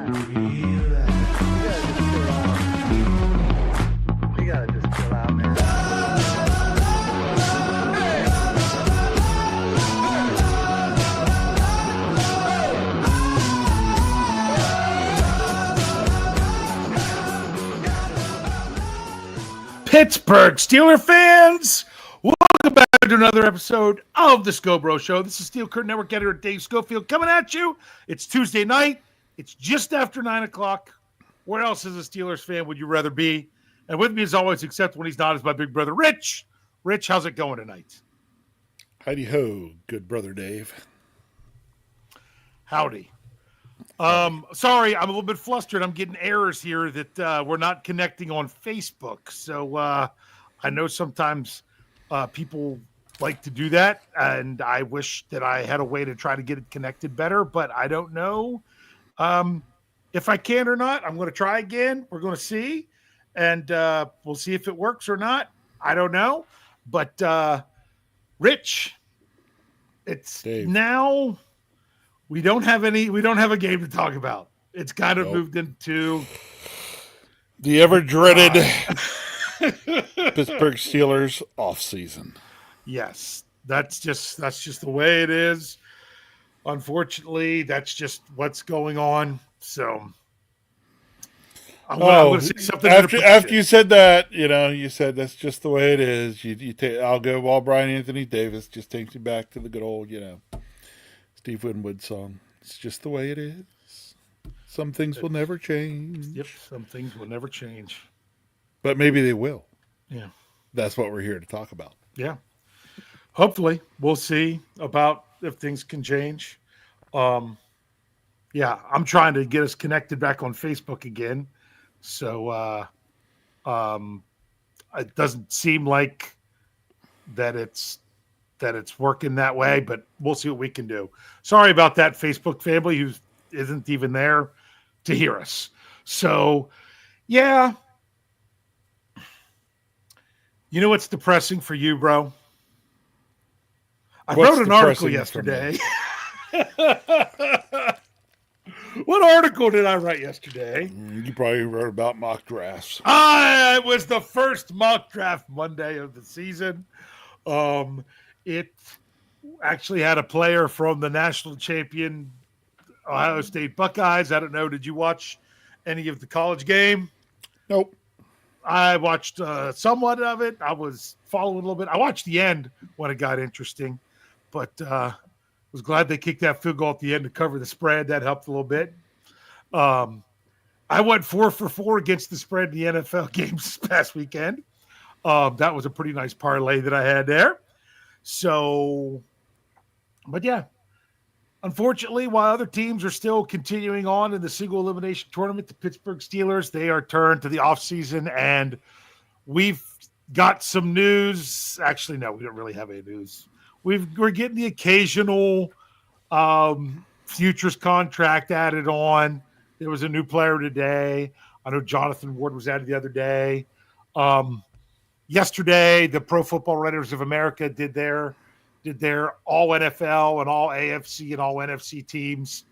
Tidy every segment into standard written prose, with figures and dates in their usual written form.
Pittsburgh Steeler fans, welcome back to another episode of the Scho Bro Show. This is Steel Curtain Network editor Dave Schofield coming at you. It's Tuesday night. It's just after 9 o'clock. Where else as a Steelers fan would you rather be? And with me as always, except when he's not, is my big brother Rich. Rich, how's it going tonight? Howdy ho, good brother Dave. Howdy. Sorry, I'm a little bit flustered. I'm getting errors here that we're not connecting on Facebook. So I know sometimes people like to do that, and I wish that I had a way to try to get it connected better, but I don't know if I can or not. I'm going to try again. We're going to see, and we'll see if it works or not. I don't know. But Rich, it's Dave. Now... We don't have a game to talk about. It's kind of moved into the ever dreaded Pittsburgh Steelers off season. Yes, that's just the way it is. Unfortunately, that's just what's going on. So I'm going to say something after you said that, you said that's just the way it is. I'll go while Brian Anthony Davis just takes you back to the good old, Steve Winwood song. It's just the way it is. Some things will never change. Yep, some things will never change. But maybe they will. Yeah. That's what we're here to talk about. Yeah. Hopefully. We'll see about if things can change. I'm trying to get us connected back on Facebook again. So it doesn't seem like that it's working that way, but we'll see what we can do. Sorry about that, Facebook family who isn't even there to hear us. So, yeah. You know what's depressing for you, bro? I wrote an article yesterday. What article did I write yesterday? You probably wrote about mock drafts. It was the first mock draft Monday of the season. It actually had a player from the national champion Ohio State Buckeyes. I don't know. Did you watch any of the college game? Nope. I watched somewhat of it. I was following a little bit. I watched the end when it got interesting, but was glad they kicked that field goal at the end to cover the spread. That helped a little bit. I went 4 for 4 against the spread in the NFL games this past weekend. That was a pretty nice parlay that I had there. So, but yeah, unfortunately, while other teams are still continuing on in the single elimination tournament, the Pittsburgh Steelers, they are turned to the offseason, and we've got some news. Actually, no, we don't really have any news. We're getting the occasional futures contract added on. There was a new player today. I know Jonathan Ward was added the other day. Yesterday, the Pro Football Writers of America did their all NFL and all AFC and all NFC teams.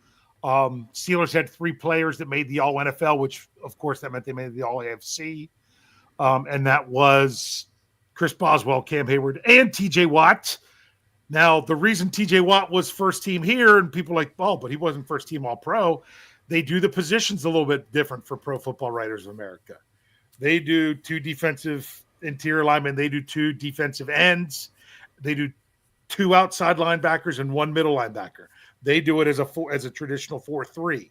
Steelers had 3 players that made the all NFL, which of course that meant they made the all AFC. And that was Chris Boswell, Cam Hayward, and TJ Watt. Now, the reason TJ Watt was first team here, and people are like, oh, but he wasn't first team all pro. They do the positions a little bit different for Pro Football Writers of America. They do 2 defensive interior linemen. They do 2 defensive ends. They do 2 outside linebackers and 1 middle linebacker. They do it as a traditional 4-3.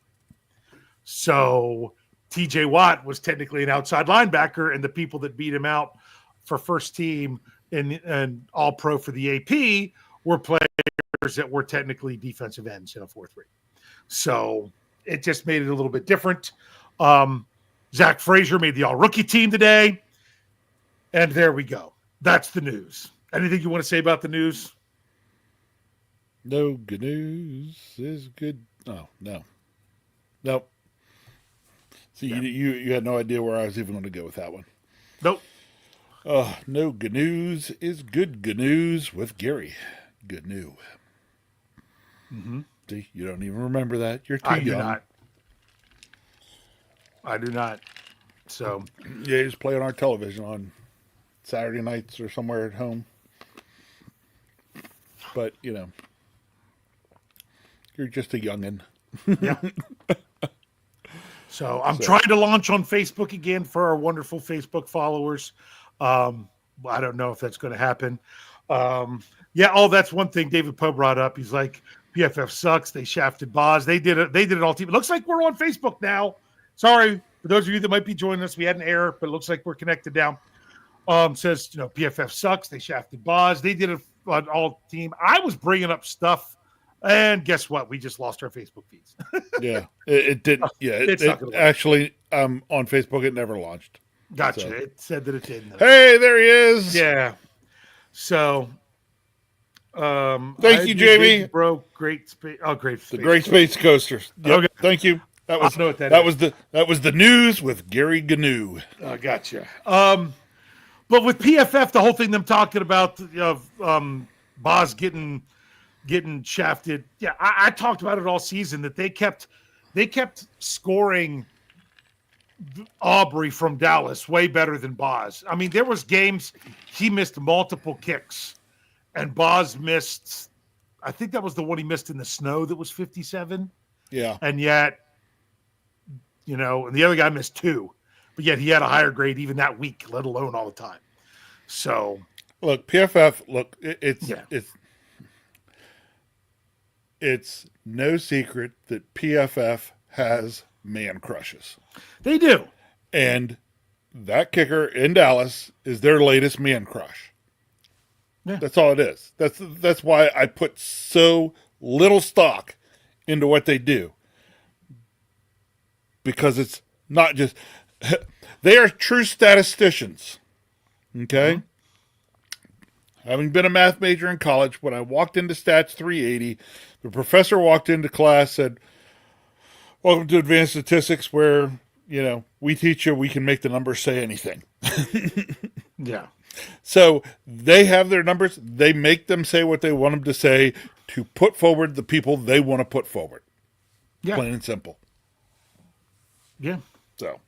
So TJ Watt was technically an outside linebacker, and the people that beat him out for first team and all pro for the AP were players that were technically defensive ends in a 4-3. So it just made it a little bit different. Zach Frazier made the all-rookie team today. And there we go. That's the news. Anything you want to say about the news? No good news is good. Oh, no. Nope. See, Yeah. you had no idea where I was even going to go with that one. Nope. No good news is good news with Gary. Good news. Mm-hmm. See, you don't even remember that. You're too I do young. not. I do not. So Yeah, you just play on our television on Saturday nights or somewhere at home. But, you're just a youngin'. yeah. So I'm So, trying to launch on Facebook again for our wonderful Facebook followers. I don't know if that's going to happen. Yeah. Oh, that's one thing David Poe brought up. He's like, PFF sucks. They shafted Boz. They did it. They did it all. Team. It looks like we're on Facebook now. Sorry for those of you that might be joining us. We had an error, but it looks like we're connected now. Says, PFF sucks. They shafted Boz. They did it on all team. I was bringing up stuff, and guess what? We just lost our Facebook feeds. yeah, it didn't. Yeah, it actually, on Facebook, it never launched. Gotcha. So. It said that it didn't. Hey, there he is. Yeah. So, thank you, Jamie. Bro, great space. Oh, great space. The Great Space Coasters. Yep. Okay. Thank you. That was know what that was the news with Gary Gnu. I gotcha. But with PFF, the whole thing them talking about Boz getting shafted. Yeah, I talked about it all season that they kept scoring Aubrey from Dallas way better than Boz. I mean, there was games he missed multiple kicks, and Boz missed. I think that was the one he missed in the snow that was 57. Yeah, and yet, and the other guy missed 2. But yet he had a higher grade even that week, let alone all the time. So look, PFF, it's no secret that PFF has man crushes. They do. And that kicker in Dallas is their latest man crush. Yeah. That's all it is. That's why I put so little stock into what they do. Because it's not just they are true statisticians. Okay? Mm-hmm. Having been a math major in college, when I walked into Stats 380, the professor walked into class, said, "Welcome to Advanced Statistics, where, we teach you we can make the numbers say anything." Yeah. So they have their numbers. They make them say what they want them to say to put forward the people they want to put forward. Yeah. Plain and simple. Yeah. So.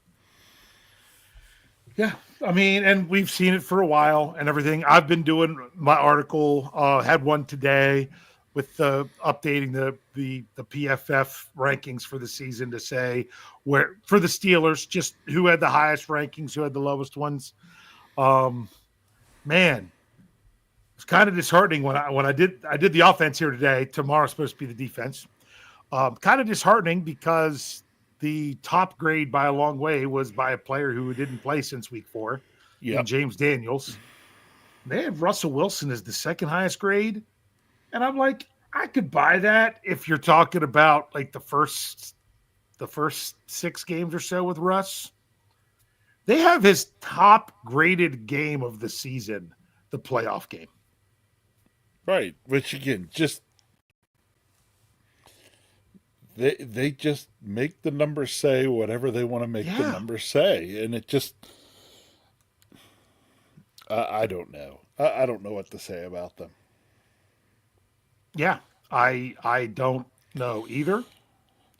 Yeah. I mean, and we've seen it for a while and everything. I've been doing my article, had one today with updating the PFF rankings for the season to say where for the Steelers, just who had the highest rankings, who had the lowest ones. Man, it's kind of disheartening when I did the offense here today. Tomorrow's supposed to be the defense. Kind of disheartening because the top grade by a long way was by a player who didn't play since week 4, James Daniels. They have Russell Wilson as the second highest grade. And I'm like, I could buy that if you're talking about like the first 6 games or so with Russ. They have his top graded game of the season, the playoff game. Right. Which again, just they just make the numbers say whatever they want to make the numbers say. And it just I don't know. I don't know what to say about them. Yeah, I don't know either.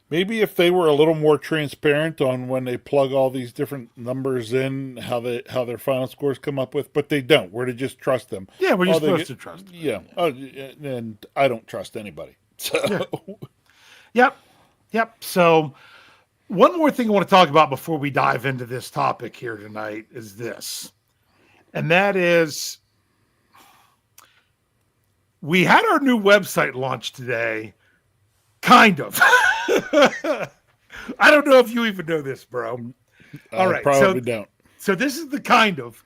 Maybe if they were a little more transparent on when they plug all these different numbers in, how their final scores come up with, but they don't. We're to just trust them. Yeah, we're just supposed to trust them. Yeah, and I don't trust anybody. So. Yeah. Yep. So one more thing I want to talk about before we dive into this topic here tonight is this, and that is we had our new website launch today, kind of. I don't know if you even know this, bro. All right. Probably don't. So this is the kind of.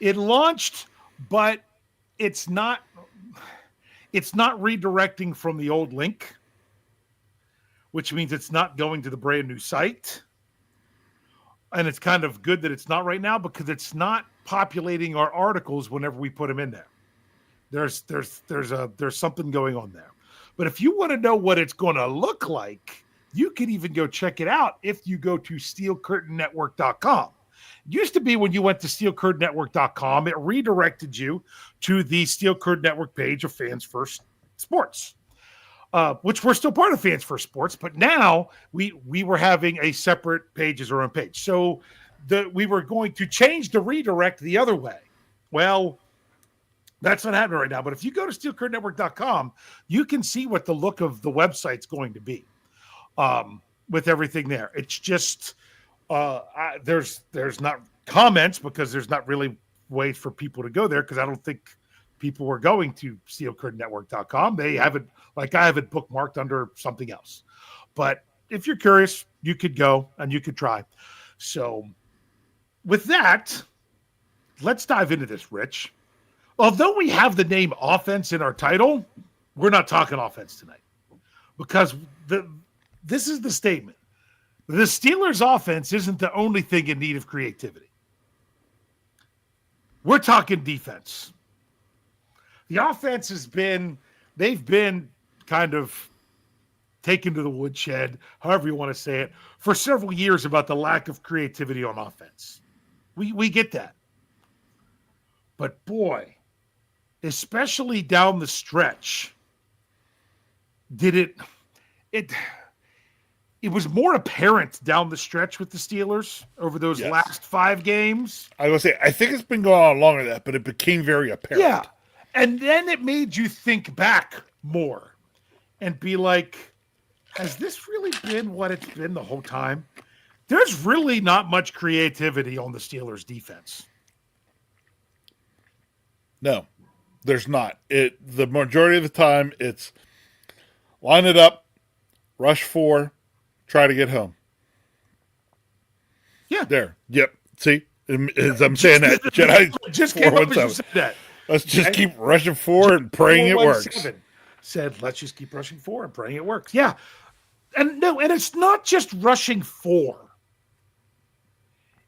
It launched, but it's not redirecting from the old link, which means it's not going to the brand new site. And it's kind of good that it's not right now because it's not populating our articles whenever we put them in there. There's something going on there. But if you want to know what it's going to look like, you can even go check it out if you go to steelcurtainnetwork.com. It used to be when you went to steelcurtainnetwork.com, it redirected you to the Steel Curtain Network page of Fans First Sports. which we're still part of Fans for Sports, but now we were having a separate page as our own page. So we were going to change the redirect the other way. Well, that's not happening right now. But if you go to steelcurtainnetwork.com, you can see what the look of the website's going to be with everything there. It's just there's not comments because there's not really ways for people to go there because I don't think people were going to steelcurtainnetwork.com. They have it, like I have it bookmarked under something else. But if you're curious, you could go and you could try. So with that, let's dive into this, Rich. Although we have the name offense in our title, we're not talking offense tonight because this is the statement. The Steelers' offense isn't the only thing in need of creativity. We're talking defense. The offense they've been kind of taken to the woodshed, however you want to say it, for several years about the lack of creativity on offense. We get that. But boy, especially down the stretch, it was more apparent down the stretch with the Steelers over those last 5 games. I was going to say, I think it's been going on longer than that, but it became very apparent. Yeah. And then it made you think back more and be like, has this really been what it's been the whole time? There's really not much creativity on the Steelers' defense. No, there's not. The majority of the time, it's line it up, rush 4, try to get home. Yeah. There. Yep. See? As I'm saying that, Jedi just came up as you said that. Let's just keep rushing 4 and praying it works. Said, let's just keep rushing 4 and praying it works. Yeah. And it's not just rushing 4.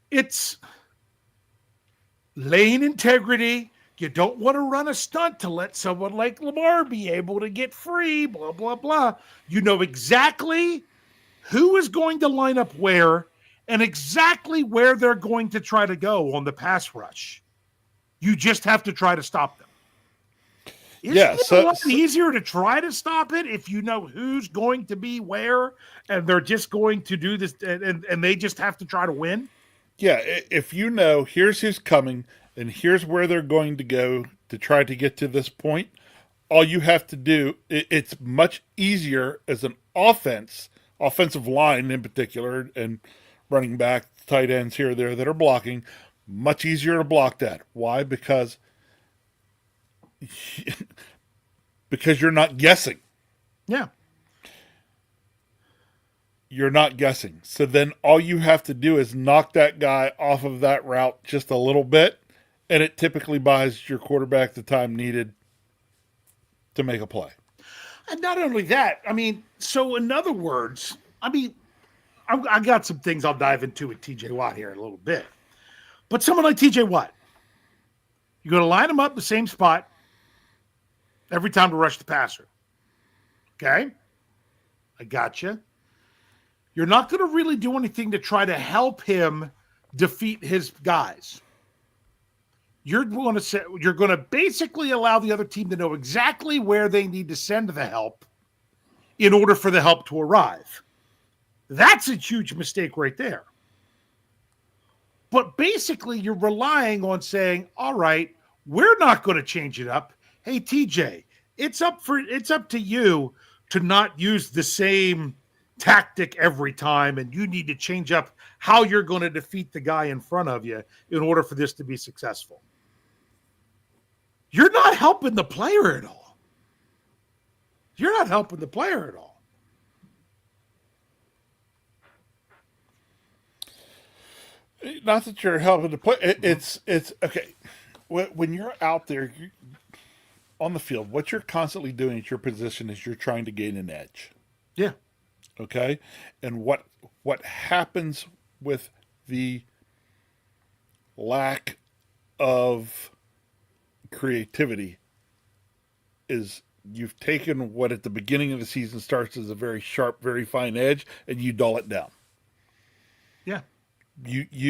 It's lane integrity. You don't want to run a stunt to let someone like Lamar be able to get free, blah, blah, blah. You know exactly who is going to line up where and exactly where they're going to try to go on the pass rush. You just have to try to stop them. Isn't it a lot easier to try to stop it if you know who's going to be where and they're just going to do this and they just have to try to win? Yeah, if you know here's who's coming and here's where they're going to go to try to get to this point, all you have to do, it's much easier as an offensive line in particular, and running back, tight ends here or there that are blocking, much easier to block that. Why? Because you're not guessing. Yeah. You're not guessing. So then all you have to do is knock that guy off of that route just a little bit, and it typically buys your quarterback the time needed to make a play. And not only that, so in other words, I got some things I'll dive into with TJ Watt here in a little bit. But someone like TJ Watt, you're going to line him up the same spot every time to rush the passer. Okay? I got you. You're not going to really do anything to try to help him defeat his guys. You're going to basically allow the other team to know exactly where they need to send the help in order for the help to arrive. That's a huge mistake right there. But basically, you're relying on saying, all right, we're not going to change it up. Hey, TJ, it's up to you to not use the same tactic every time, and you need to change up how you're going to defeat the guy in front of you in order for this to be successful. You're not helping the player at all. You're not helping the player at all. Not that you're helping the play. It's okay. When you're out there on the field, what you're constantly doing at your position is you're trying to gain an edge. Yeah. Okay. And what happens with the lack of creativity is you've taken what at the beginning of the season starts as a very sharp, very fine edge, and you dull it down. Yeah. You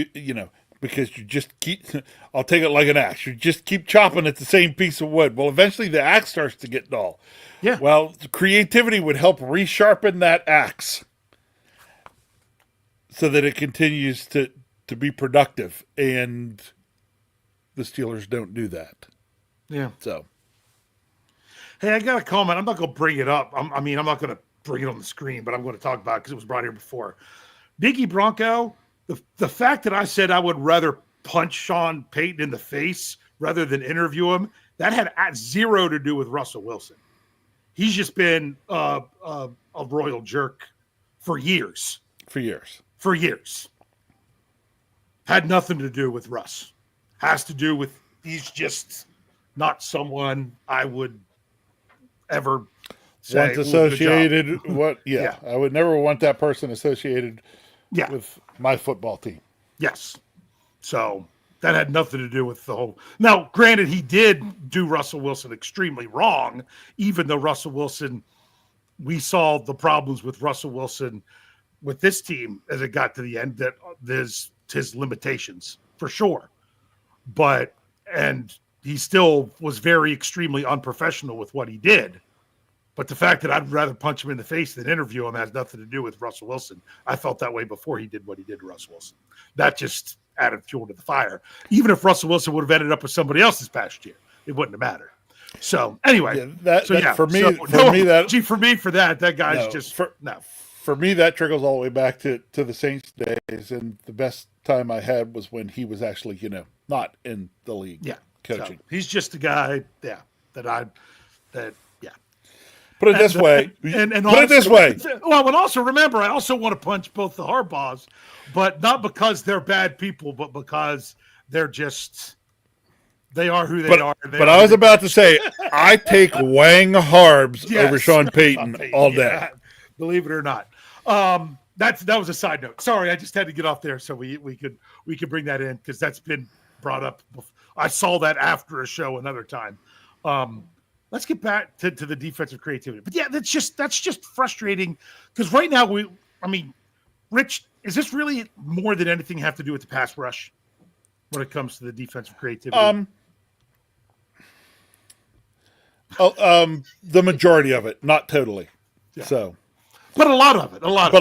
because you just keep, I'll take it like an axe. You just keep chopping at the same piece of wood. Well, eventually the axe starts to get dull. Yeah. Well, creativity would help resharpen that axe so that it continues to be productive. And the Steelers don't do that. Yeah. So, hey, I got a comment. I'm not going to bring it up. I'm not going to bring it on the screen, but I'm going to talk about it because it was brought here before. Biggie Bronco, the fact that I said I would rather punch Sean Payton in the face rather than interview him, that had zero to do with Russell Wilson. He's just been a royal jerk for years. For years. Had nothing to do with Russ. Has to do with he's just not someone I would ever say once associated. I would never want that person associated with my football team. Yes. So that had nothing to do with the whole. Now, granted, he did do Russell Wilson extremely wrong, even though Russell Wilson, we saw the problems with Russell Wilson with this team as it got to the end, that there's his limitations for sure. And he still was very extremely unprofessional with what he did. But the fact that I'd rather punch him in the face than interview him has nothing to do with Russell Wilson. I felt that way before he did what he did to Russell Wilson. That just added fuel to the fire. Even if Russell Wilson would have ended up with somebody else this past year, it wouldn't have mattered. So anyway, for me, that guy's For me, that trickles all the way back to the Saints days, and the best time I had was when he was actually, not in the league coaching. So he's just a guy, Put it this way. Well, and also remember, I also want to punch both the Harbaughs, but not because they're bad people, but because they are who they are. But I was about to say, I take Wang Harbs over Sean Payton all day. Yeah, believe it or not. That was a side note. Sorry, I just had to get off there so we could bring that in because that's been brought up. I saw that after a show another time. Let's get back to the defensive creativity. But yeah, that's just frustrating because right now Rich, is this really more than anything have to do with the pass rush when it comes to the defensive creativity? The majority of it, not totally. Yeah. So, but a lot of it. A lot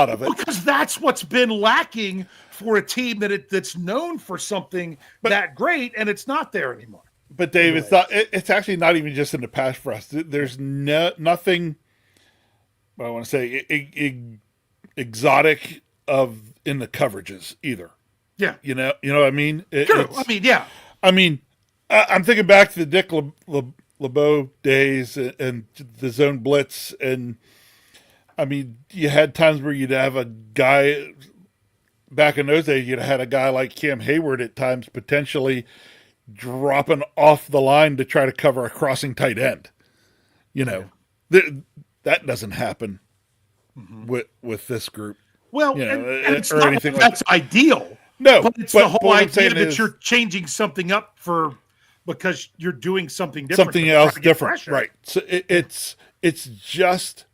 of it. Because that's what's been lacking for a team that's known for something that great, and it's not there anymore. But Dave, it's actually not even just in the pass rush. There's nothing. I want to say exotic in the coverages either. Yeah, you know what I mean. Sure. I'm thinking back to the Dick LeBeau days and the zone blitz, and you had times where you'd have a guy back in those days. You'd have had a guy like Cam Hayward at times potentially dropping off the line to try to cover a crossing tight end. That doesn't happen with this group. Well, and it's not anything that's ideal. No, but it's the whole idea that you're changing something up because you're doing something different. Something else different, right? So it's just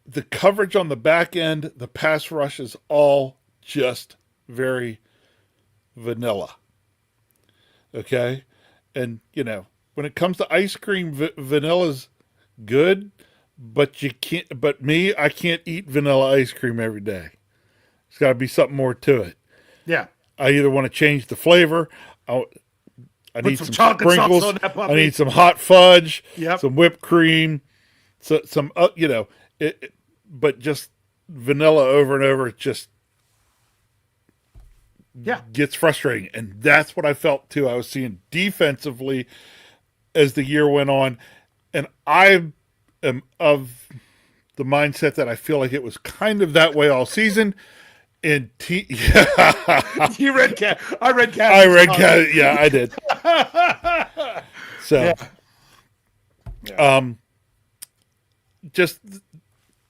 the coverage on the back end. The pass rush is all just very vanilla. Okay, and when it comes to ice cream, vanilla's good, but you can't. But me, I can't eat vanilla ice cream every day. There's got to be something more to it. Yeah, I either want to change the flavor. I need some sprinkles. I need some hot fudge. Some whipped cream. Some but just vanilla over and over. Just. Gets frustrating, and that's what I felt too. I was seeing defensively as the year went on, and I am of the mindset that I feel like it was kind of that way all season. And you read Cat. I read Cat. Yeah, I did. So, just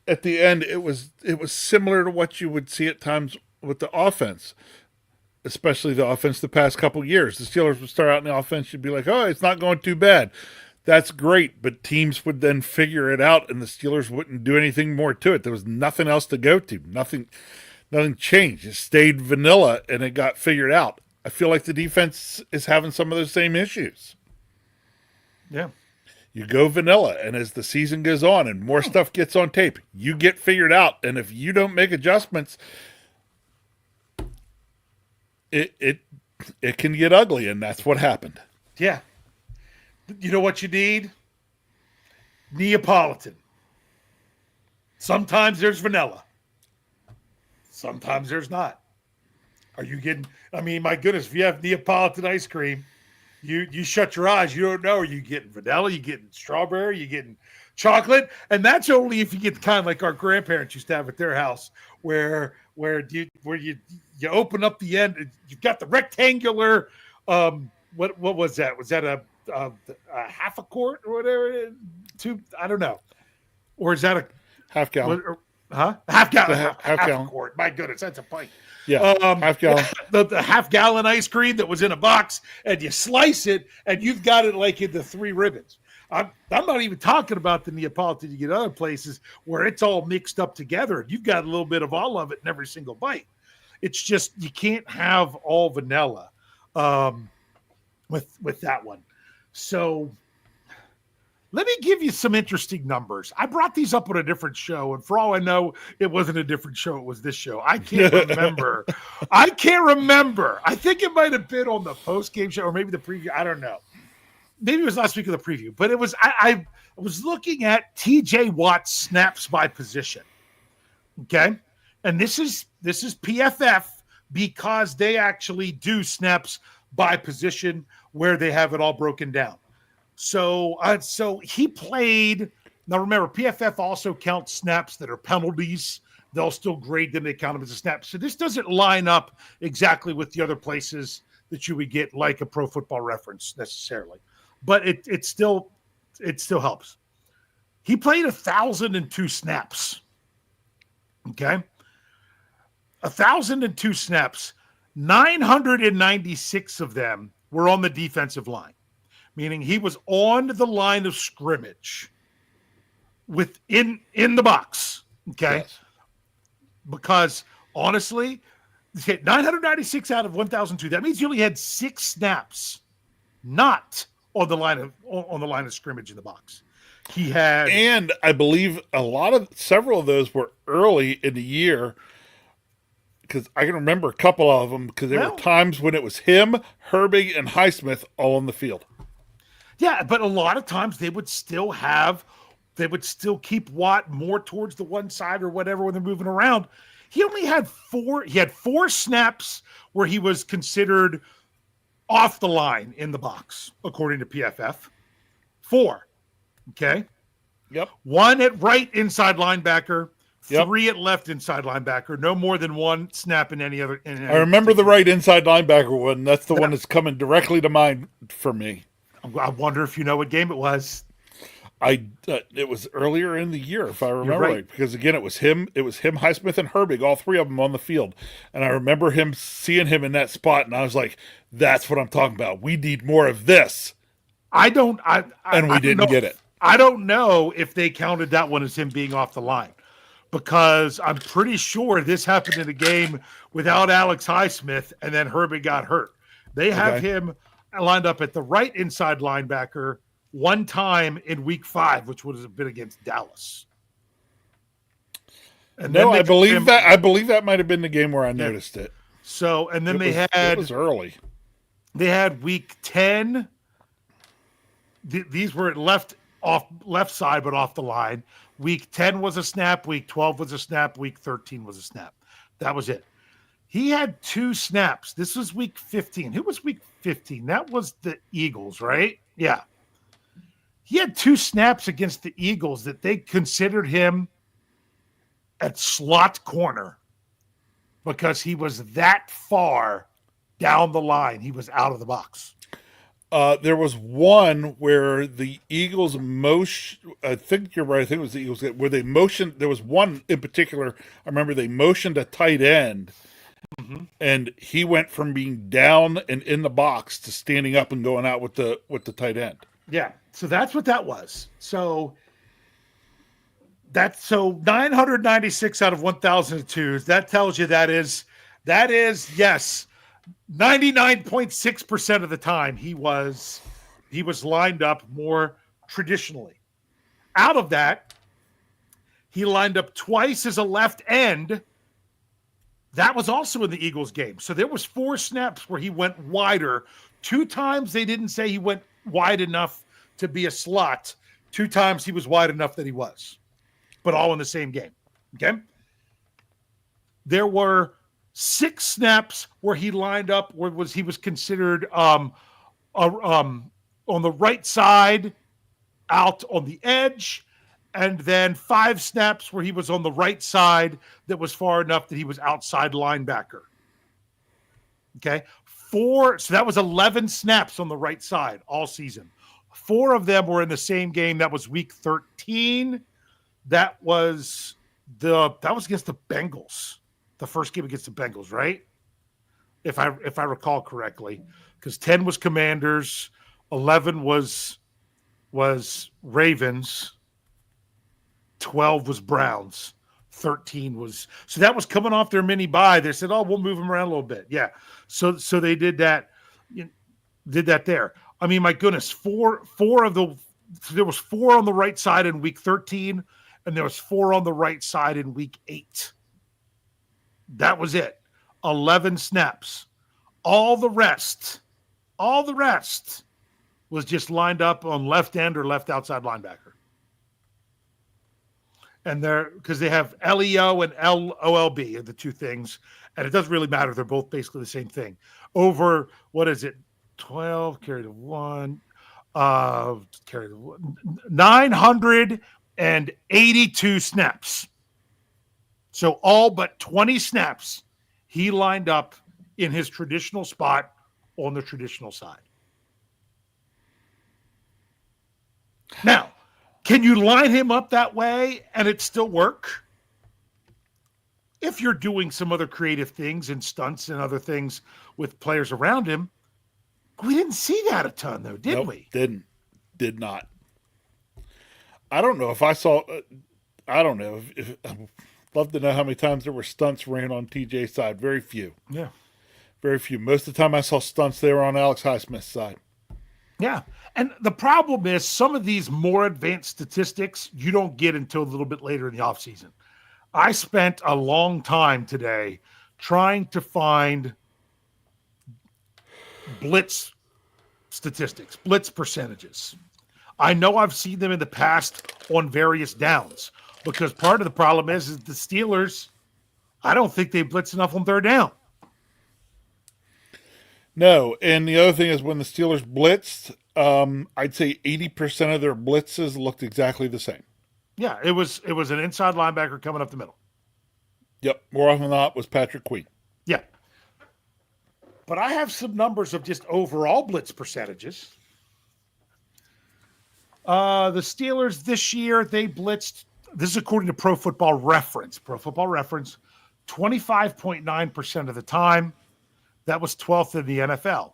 at the end, it was similar to what you would see at times with the offense. Especially the offense the past couple years. The Steelers would start out in the offense, you'd be like, oh, it's not going too bad. That's great, but teams would then figure it out, and the Steelers wouldn't do anything more to it. There was nothing else to go to. Nothing. Nothing changed. It stayed vanilla, and it got figured out. I feel like the defense is having some of those same issues. Yeah. You go vanilla, and as the season goes on and more stuff gets on tape, you get figured out. And if you don't make adjustments, it can get ugly, and that's what happened. Yeah. You know what you need? Neapolitan. Sometimes there's vanilla. Sometimes there's not. Are you getting, I mean, my goodness, if you have Neapolitan ice cream, you shut your eyes, you don't know, are you getting vanilla, you getting strawberry, you getting chocolate? And that's only if you get the kind like our grandparents used to have at their house, where you open up the end, you've got the rectangular, what was that? Was that a half a quart or whatever? I don't know. Or is that a half gallon? Half gallon. Half gallon. A quart. My goodness, that's a pint. Yeah, half gallon. The half gallon ice cream that was in a box, and you slice it, and you've got it like in the three ribbons. I'm not even talking about the Neapolitan you get other places where it's all mixed up together. You've got a little bit of all of it in every single bite. It's just you can't have all vanilla with that one. So let me give you some interesting numbers. I brought these up on a different show, and for all I know, it wasn't a different show. It was this show. I can't remember. I think it might have been on the post-game show or maybe the preview. I don't know. Maybe it was last week of the preview, but it was. I was looking at TJ Watt's snaps by position. Okay, and this is PFF because they actually do snaps by position where they have it all broken down. So he played. Now remember, PFF also counts snaps that are penalties. They'll still grade them. They count them as a snap. So this doesn't line up exactly with the other places that you would get like a Pro Football Reference necessarily, but it still helps. He played 1,002 snaps. Okay, 1,002 snaps. 996 of them were on the defensive line, meaning he was on the line of scrimmage within the box. Okay. Yes. Because honestly, 996 out of 1,002, that means you only had 6 snaps not on the line of scrimmage in the box. He had, and I believe several of those were early in the year, because I can remember a couple of them, because there were times when it was him, Herbig, and Highsmith all on the field. Yeah, but a lot of times they would still keep Watt more towards the one side or whatever when they're moving around. He only had 4. He had 4 snaps where he was considered off the line in the box, according to PFF. 4. Okay. Yep. 1 at right inside linebacker. 3 at left inside linebacker. No more than 1 snap in any other. I remember the right inside linebacker one. That's the one that's coming directly to mind for me. I wonder if you know what game it was. It was earlier in the year, if I remember right, because again, it was him, Highsmith, and Herbig, all 3 of them on the field, and I remember seeing him in that spot, and I was like, "That's what I'm talking about. We need more of this." We didn't get it. I don't know if they counted that one as him being off the line, because I'm pretty sure this happened in a game without Alex Highsmith, and then Herbig got hurt. They have him lined up at the right inside linebacker one time in week 5, which would have been against Dallas. And I believe that might have been the game where I noticed it. So, and then it was early. They had week 10. These were left side, but off the line. Week 10 was a snap. Week 12 was a snap. Week 13 was a snap. That was it. He had 2 snaps. This was week 15. Who was week 15? That was the Eagles, right? Yeah. He had 2 snaps against the Eagles that they considered him at slot corner because he was that far down the line. He was out of the box. There was one where the Eagles I think you're right. I think it was the Eagles where they motioned. There was one in particular. I remember they motioned a tight end, and he went from being down and in the box to standing up and going out with the tight end. Yeah. So that's what that was. So That's so 996 out of 1,002. That tells you that is yes, 99.6% of the time he was lined up more traditionally. Out of that, he lined up twice as a left end. That was also in the Eagles game. So there was 4 snaps where he went wider. 2 times they didn't say he went wide enough to be a slot. 2 times he was wide enough that he was, but all in the same game. Okay. There were 6 snaps where he lined up where he was considered on the right side out on the edge, and then 5 snaps where he was on the right side that was far enough that he was outside linebacker. Okay. 4, so that was 11 snaps on the right side all season. 4 of them were in the same game. That was week 13. That was against the Bengals. The first game against the Bengals, right? If I recall correctly, because 10 was Commanders, 11 was Ravens, 12 was Browns, 13 was so that was coming off their mini bye. They said, "Oh, we'll move them around a little bit." Yeah, so they did that. Did that there. I mean, my goodness, four of the there was 4 on the right side in week 13, and there was 4 on the right side in week 8. That was it. 11 snaps. All the rest was just lined up on left end or left outside linebacker. And because they have LEO and LOLB are the 2 things, and it doesn't really matter. They're both basically the same thing. Over, what is it? 12 carry to 1, carry to 1, 982 snaps. So all but 20 snaps, he lined up in his traditional spot on the traditional side. Now, can you line him up that way and it still work? If you're doing some other creative things and stunts and other things with players around him. We didn't see that a ton, though, did we? Did not. I don't know if I saw. I don't know if I'd love to know how many times there were stunts ran on TJ's side. Very few. Yeah, very few. Most of the time I saw stunts, they were on Alex Highsmith's side. Yeah, and the problem is some of these more advanced statistics you don't get until a little bit later in the offseason. I spent a long time today trying to find blitz statistics, blitz percentages. I know I've seen them in the past on various downs because part of the problem is the Steelers, I don't think they blitz enough on 3rd down. No, and the other thing is when the Steelers blitzed, I'd say 80% of their blitzes looked exactly the same. Yeah, it was an inside linebacker coming up the middle. Yep, more often than not was Patrick Queen. Yeah. But I have some numbers of just overall blitz percentages. The Steelers this year, they blitzed, this is according to Pro Football Reference. Pro Football Reference, 25.9% of the time. That was 12th in the NFL.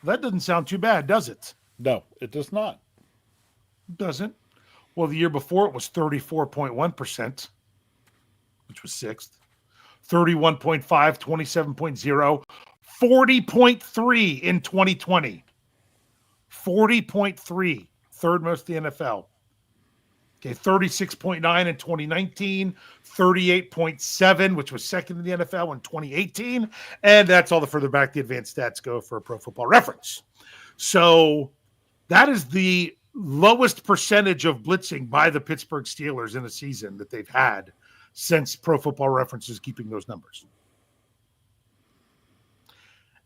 That doesn't sound too bad, does it? No, it does not. It doesn't. Well, the year before it was 34.1%, which was 6th. 31.5, 27.0, 40.3 in 2020. 40.3, 3rd most in the NFL. Okay, 36.9 in 2019, 38.7, which was 2nd in the NFL in 2018. And that's all the further back the advanced stats go for Pro Football Reference. So that is the lowest percentage of blitzing by the Pittsburgh Steelers in a season that they've had since Pro Football Reference is keeping those numbers.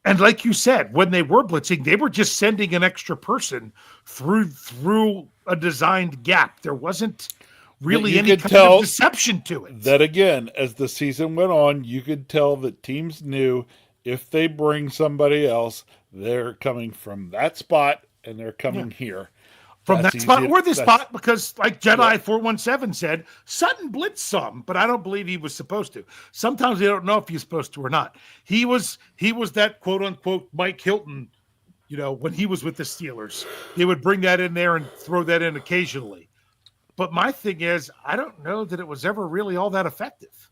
And like you said, when they were blitzing, they were just sending an extra person through a designed gap. There wasn't really any kind of deception to it. That again, as the season went on, you could tell that teams knew if they bring somebody else, they're coming from that spot and they're coming here. From that spot or this spot, because like Jedi 417 said, Sutton blitzed some, but I don't believe he was supposed to. Sometimes they don't know if he's supposed to or not. He was that quote unquote Mike Hilton, when he was with the Steelers. They would bring that in there and throw that in occasionally. But my thing is, I don't know that it was ever really all that effective.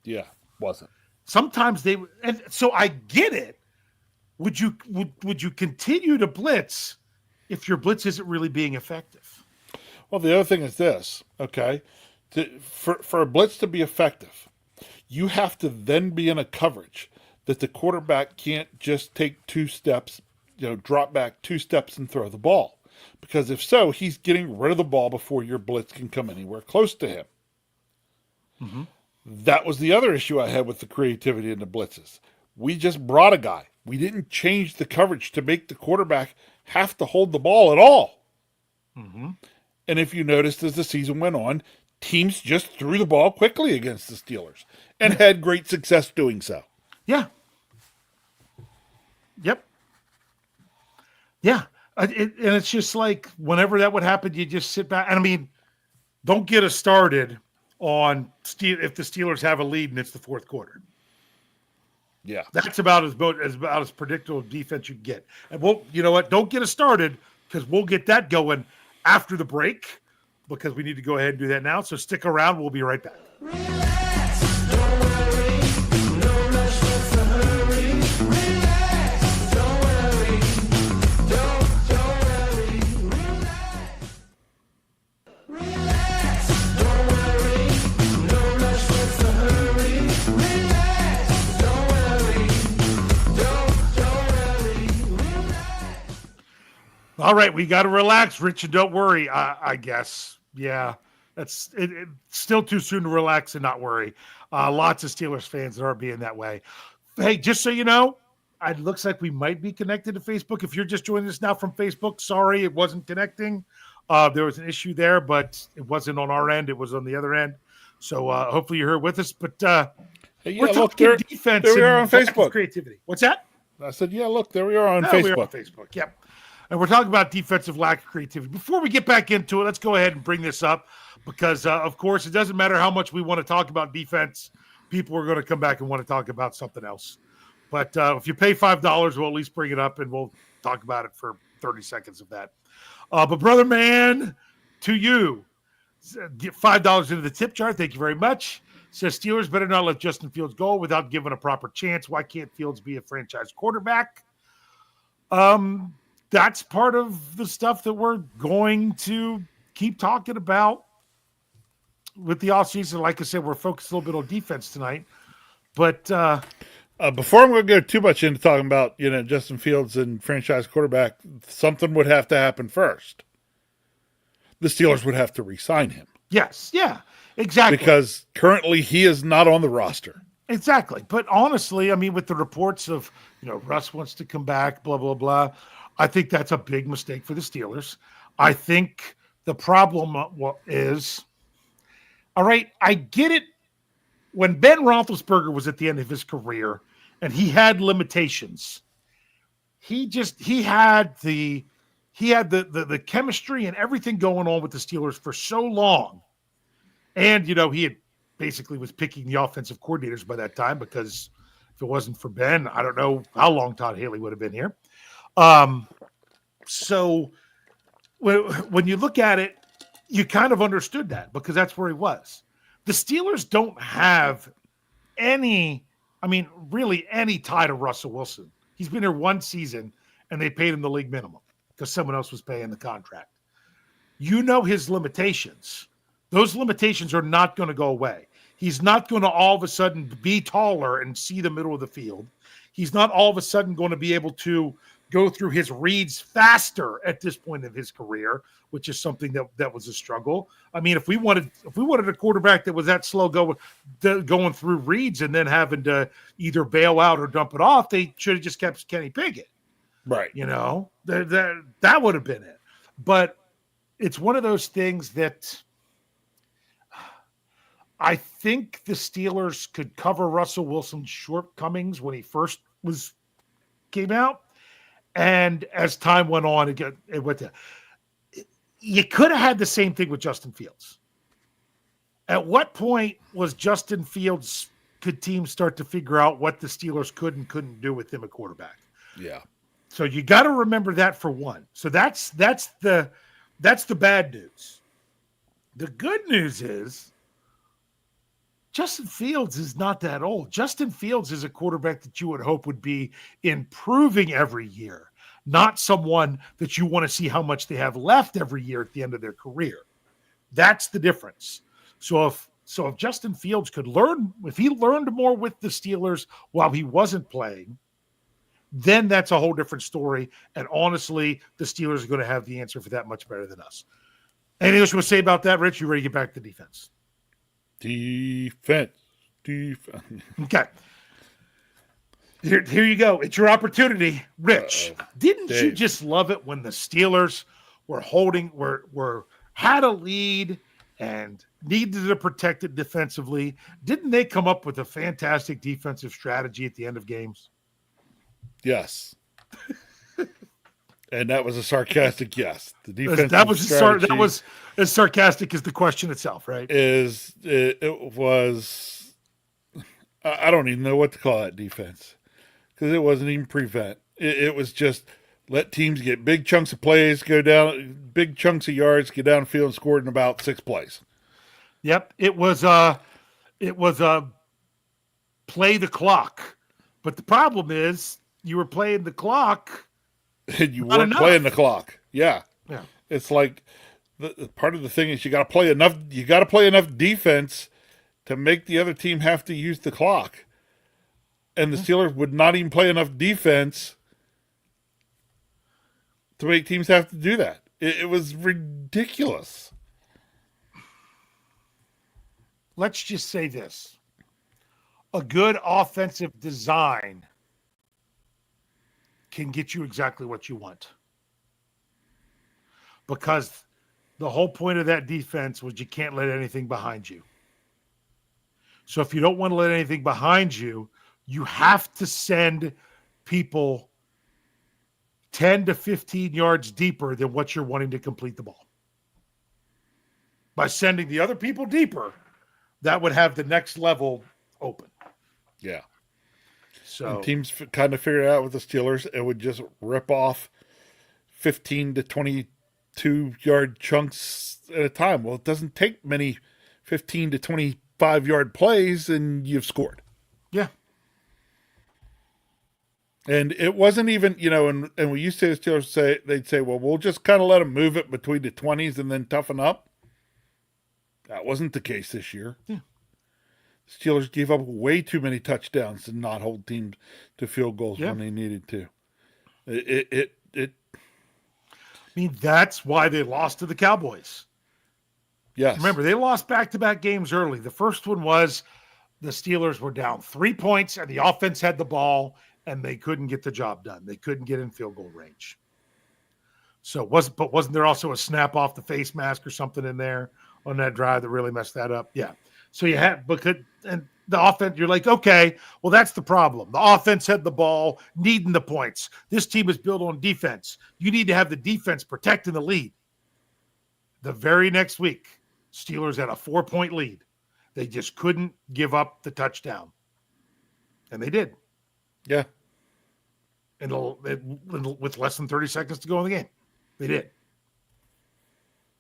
Yeah, wasn't. Sometimes they, and so I get it. Would you continue to blitz if your blitz isn't really being effective? Well, the other thing is this, okay? For a blitz to be effective, you have to then be in a coverage that the quarterback can't just take 2 steps, drop back 2 steps and throw the ball. Because if so, he's getting rid of the ball before your blitz can come anywhere close to him. Mm-hmm. That was the other issue I had with the creativity in the blitzes. We just brought a guy. We didn't change the coverage to make the quarterback have to hold the ball at all. Mm-hmm. And if you noticed as the season went on, teams just threw the ball quickly against the Steelers and had great success doing so. Yeah. Yep. Yeah. And it's just like whenever that would happen, you just sit back. And I mean, don't get us started on if the Steelers have a lead and it's the fourth quarter. Yeah. That's about as predictable defense you can get. And you know what? Don't get us started because we'll get that going after the break because we need to go ahead and do that now. So stick around. We'll be right back. Relax, don't worry, no rush, what's the hurry? Relax, don't worry, don't worry, relax. Relax, don't worry, no rush, what's the hurry? Relax, don't worry, don't worry, relax. All right, we got to relax, Rich, and don't worry. I guess, yeah, it's still too soon to relax and not worry. Lots of Steelers fans that are being that way. Hey, just so you know, it looks like we might be connected to Facebook. If you're just joining us now from Facebook, sorry, it wasn't connecting. There was an issue there, but it wasn't on our end; it was on the other end. So hopefully you're here with us. But Hey, yeah, we're look, talking defense. there we are and on Facebook. Creativity. What's that? I said, yeah, look, there we are on We Facebook. are on Facebook. Yep. And we're talking about defensive lack of creativity. Before we get back into it, let's go ahead and bring this up because, of course, it doesn't matter how much we want to talk about defense. People are going to come back and want to talk about something else. But if you pay $5, we'll at least bring it up and we'll talk about it for 30 seconds of that. But, brother man, to you, get $5 into the tip jar. Thank you very much. Says Steelers better not let Justin Fields go without giving a proper chance. Why can't Fields be a franchise quarterback? That's part of the stuff that we're going to keep talking about with the offseason. Like I said, we're focused a little bit on defense tonight. But Before I'm going to go too much into talking about, Justin Fields and franchise quarterback, something would have to happen first. The Steelers would have to re-sign him. yes, yeah, exactly. Because currently he is not on the roster. Exactly. But honestly, I mean, with the reports of, Russ wants to come back, blah, blah, blah, I think that's a big mistake for the Steelers. I think the problem is, all right, I get it. When Ben Roethlisberger was at the end of his career and he had limitations, he had the chemistry and everything going on with the Steelers for so long. And, he had basically was picking the offensive coordinators by that time because if it wasn't for Ben, I don't know how long Todd Haley would have been here. So when you look at it, you kind of understood that because that's where he was. The Steelers don't have really any tie to Russell Wilson. He's been here one season and they paid him the league minimum because someone else was paying the contract. His limitations. Those limitations are not going to go away. He's not going to all of a sudden be taller and see the middle of the field. He's not all of a sudden going to be able to go through his reads faster at this point of his career, which is something that was a struggle. I mean, if we wanted a quarterback that was that slow going through reads and then having to either bail out or dump it off, they should have just kept Kenny Pickett. Right. That would have been it. But it's one of those things that I think the Steelers could cover Russell Wilson's shortcomings when he first came out. And as time went on, it went to, you could have had the same thing with Justin Fields. At what point was Justin Fields, could teams start to figure out what the Steelers could and couldn't do with him at quarterback? Yeah. So you got to remember that for one. So that's the That's the bad news. The good news is Justin Fields is not that old. Justin Fields is a quarterback that you would hope would be improving every year, not someone that you want to see how much they have left every year at the end of their career. That's the difference. So if Justin Fields could learn, if he learned more with the Steelers while he wasn't playing, then that's a whole different story. And honestly, the Steelers are going to have the answer for that much better than us. Anything else you want to say about that, Rich? You ready to get back to defense? Defense. Okay. Here you go. It's your opportunity. Rich, didn't you Dave. just love it when the Steelers were had a lead and needed to protect it defensively? Didn't they come up with a fantastic defensive strategy at the end of games? Yes. And that was a sarcastic yes. The defensive That was strategy as sarcastic as the question itself, right? it was, I don't even know what to call that defense, because it wasn't even prevent. It was just let teams get big chunks of plays, go down, big chunks of yards, get downfield and score in about 6 plays. Yep, it was play the clock, but the problem is you were playing the clock. And you Not weren't enough. playing the clock. Yeah. Yeah. It's like the part of the thing is you got to play enough. You got to play enough defense to make the other team have to use the clock. And the Steelers would not even play enough defense to make teams have to do that. It was ridiculous. Let's just say this. A good offensive design can get you exactly what you want. Because the whole point of that defense was you can't let anything behind you. So if you don't want to let anything behind you, you have to send people 10 to 15 yards deeper than what you're wanting to complete the ball. By sending the other people deeper, that would have the next level open. Yeah. So And teams kind of figured out with the Steelers, it would just rip off 15 to 22 yard chunks at a time. Well, it doesn't take many 15 to 25 yard plays and you've scored. yeah. And it wasn't even, and we used to the Steelers they'd say, well, we'll just kind of let them move it between the 20s and then toughen up. That wasn't the case this year. Yeah. Steelers gave up way too many touchdowns and not hold teams to field goals when they needed to. It I mean, that's why they lost to the Cowboys. yes. Remember, they lost back-to-back games early. The first one was the Steelers were down 3 points and the offense had the ball and they couldn't get the job done. They couldn't get in field goal range. So wasn't there also a snap off the face mask or something in there on that drive that really messed that up? Yeah. So you had and the offense, you're like, okay, well, that's the problem. The offense had the ball, needing the points. This team is built on defense. You need to have the defense protecting the lead. The very next week, Steelers had a 4-point lead. They just couldn't give up the touchdown. And they did. Yeah. And with less than 30 seconds to go in the game. They did.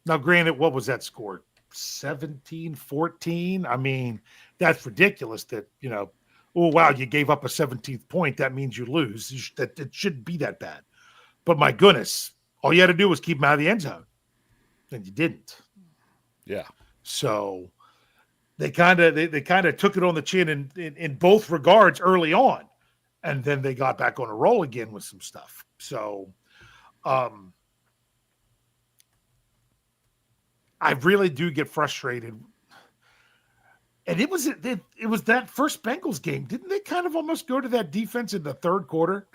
Now, granted, what was that score? 17-14? I mean, that's ridiculous that, oh, wow, you gave up a 17th point. That means you lose. That it shouldn't be that bad. But my goodness, all you had to do was keep them out of the end zone. And you didn't. Yeah. So they kind of took it on the chin in both regards early on. And then they got back on a roll again with some stuff. So I really do get frustrated. And it was that first Bengals game. Didn't they kind of almost go to that defense in the third quarter?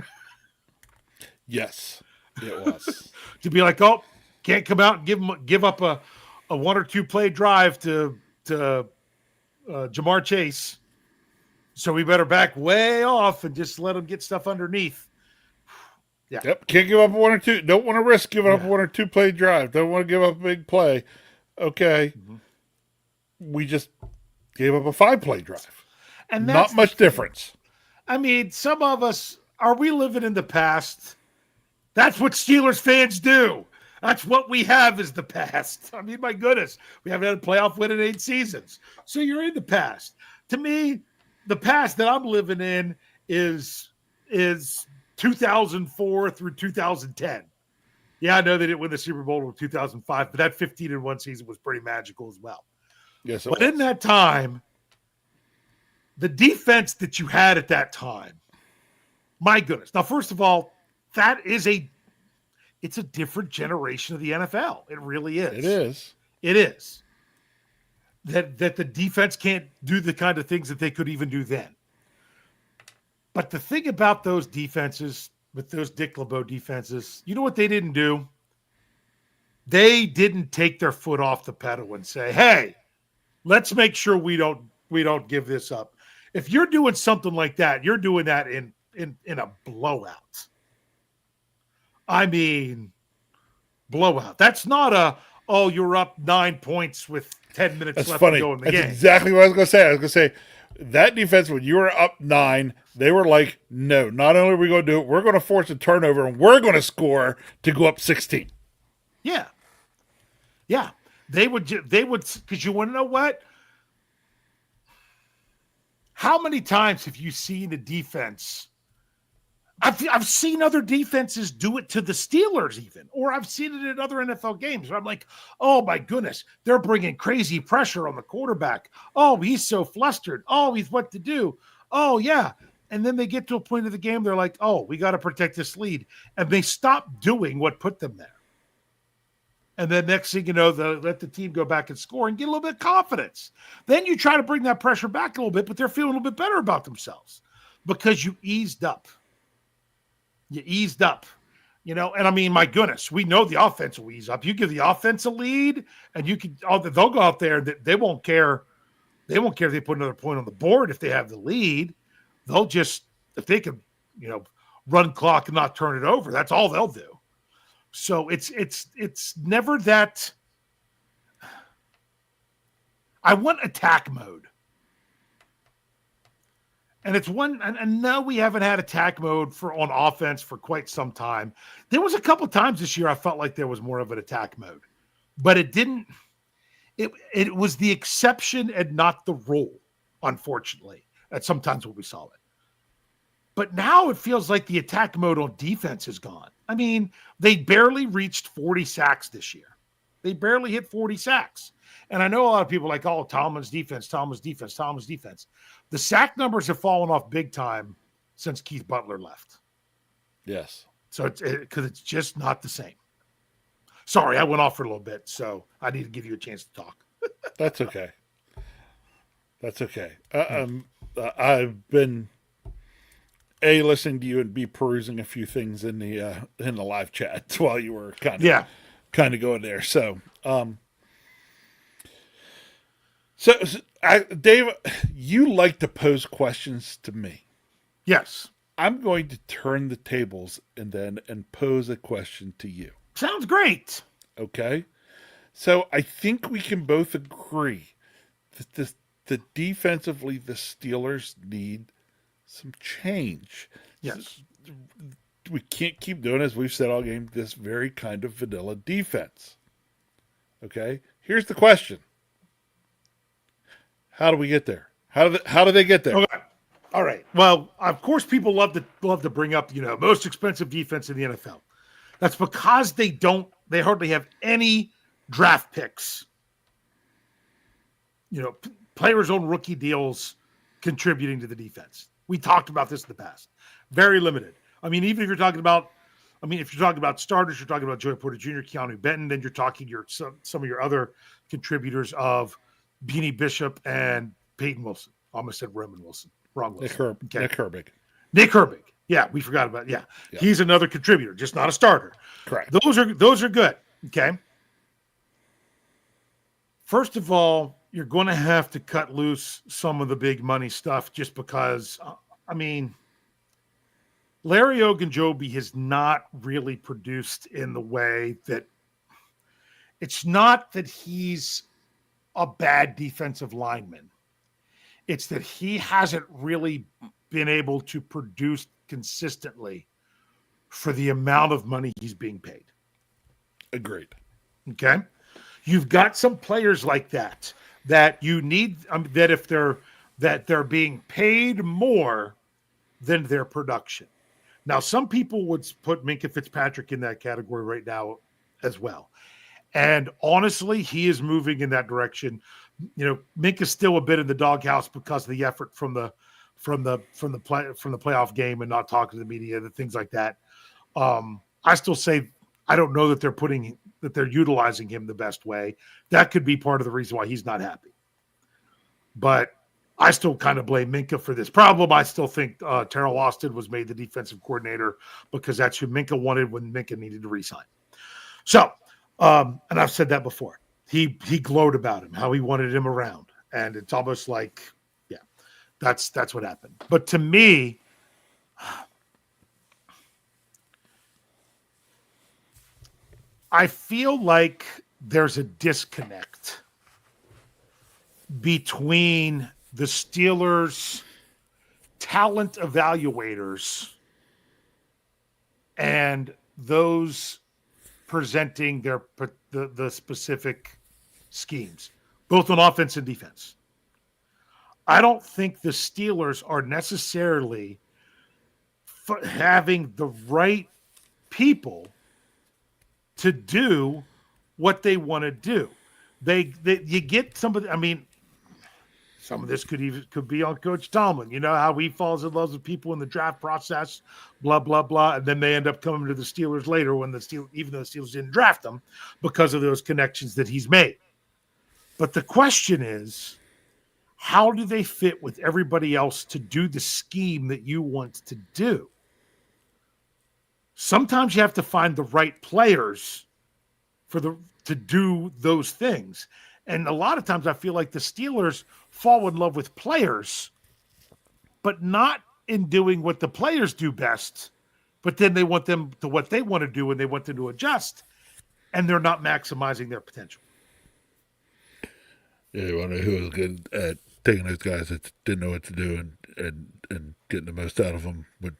Yes, it was. To be like, oh, can't come out and give up a 1 or 2 play drive to Jamar Chase. So we better back way off and just let them get stuff underneath. Yeah. Yep. Can't give up 1 or 2. Don't want to risk giving up 1 or 2 play drive. Don't want to give up a big play. Okay. Mm-hmm. We just gave up a 5-play drive. And not much difference. I mean, some of us, are we living in the past? That's what Steelers fans do. That's what we have is the past. I mean, my goodness, we haven't had a playoff win in 8 seasons. So you're in the past. To me, the past that I'm living in is 2004 through 2010. Yeah, I know they didn't win the Super Bowl in 2005, but that 15-1 season was pretty magical as well. Yes, But in that time, the defense that you had at that time, my goodness. Now, first of all, it's a different generation of the NFL. It really is. It is. It is. That the defense can't do the kind of things that they could even do then. But the thing about those defenses, with those Dick LeBeau defenses, you know what they didn't do? They didn't take their foot off the pedal and say, "Hey, let's make sure we don't give this up." If you're doing something like that, you're doing that in a blowout. I mean, blowout. That's not you're up 9 points with 10 minutes That's left funny. to go in the That's game. exactly what I was going to say. I was going to say that defense, when you were up 9, they were like, no, not only are we going to do it, we're going to force a turnover and we're going to score to go up 16. Yeah. Yeah. They would, because you want to know what? How many times have you seen a defense? I've seen other defenses do it to the Steelers even, or I've seen it in other NFL games where I'm like, oh my goodness, they're bringing crazy pressure on the quarterback. Oh, he's so flustered. Oh, he's what to do. Oh, yeah. And then they get to a point of the game, they're like, oh, we got to protect this lead. And they stop doing what put them there. And then next thing you know, they let the team go back and score and get a little bit of confidence. Then you try to bring that pressure back a little bit, but they're feeling a little bit better about themselves because you eased up. You eased up, and I mean, my goodness, we know the offense will ease up. You give the offense a lead, and they'll go out there. They won't care. They won't care if they put another point on the board if they have the lead. They'll just, if they can, run clock and not turn it over, that's all they'll do. So it's never that. I want attack mode. And it's one, and no, we haven't had attack mode on offense for quite some time. There was a couple of times this year I felt like there was more of an attack mode, but it didn't. It was the exception and not the rule, unfortunately. That's sometimes what we saw it. But now it feels like the attack mode on defense is gone. I mean, they barely reached 40 sacks this year. They barely hit 40 sacks. And I know a lot of people are like, oh, Tomlin's defense. The sack numbers have fallen off big time since Keith Butler left. Yes. So because it's just not the same. Sorry, I went off for a little bit, so I need to give you a chance to talk. That's okay. That's okay. I've been listening to you and B perusing a few things in the live chat while you were kind of going there. So, Dave, you like to pose questions to me. Yes. I'm going to turn the tables and pose a question to you. Sounds great. Okay. So I think we can both agree that that defensively the Steelers need some change. Yes. We can't keep doing, as we've said all game, this very kind of vanilla defense. Okay. Here's the question. How do we get there? How do they get there? Okay. All right. Well, of course, people love to bring up, most expensive defense in the NFL. That's because they hardly have any draft picks. Players on rookie deals contributing to the defense. We talked about this in the past. Very limited. I mean, even if you're talking about, if you're talking about starters, you're talking about Joey Porter Jr., Keanu Benton, then you're talking some of your other contributors of Beanie Bishop and Peyton Wilson. Almost said Roman Wilson. Wrong Wilson. Nick Herbig. Nick Herbig. Yeah, we forgot about it. Yeah. He's another contributor, just not a starter. Correct. Those are good. Okay. First of all, you're going to have to cut loose some of the big money stuff just because, Larry Ogunjobi has not really produced in the way that it's not that he's a bad defensive lineman. It's that he hasn't really been able to produce consistently for the amount of money he's being paid. Agreed. Okay. You've got some players like that you need, that if they're being paid more than their production. Now, some people would put Minka Fitzpatrick in that category right now as well. And honestly, he is moving in that direction. Minka's still a bit in the doghouse because of the effort from the playoff game and not talking to the media and things like that. I still say I don't know that they're utilizing him the best way. That could be part of the reason why he's not happy. But I still kind of blame Minka for this problem. I still think Terrell Austin was made the defensive coordinator because that's who Minka wanted when Minka needed to resign. So, and I've said that before. He glowed about him, how he wanted him around. And it's almost like, yeah, that's what happened. But to me, I feel like there's a disconnect between the Steelers' talent evaluators and those presenting the specific schemes, both on offense and defense. I don't think the Steelers are necessarily having the right people to do what they want to do. You get somebody. I mean, some of this could be on Coach Tomlin. You know how he falls in love with people in the draft process, blah blah blah, and then they end up coming to the Steelers later when even though the Steelers didn't draft them because of those connections that he's made. But the question is, how do they fit with everybody else to do the scheme that you want to do? Sometimes you have to find the right players to do those things. And a lot of times I feel like the Steelers fall in love with players, but not in doing what the players do best. But then they want them to what they want to do and they want them to adjust, and they're not maximizing their potential. Yeah, you want to know who was good at taking those guys that didn't know what to do and getting the most out of them with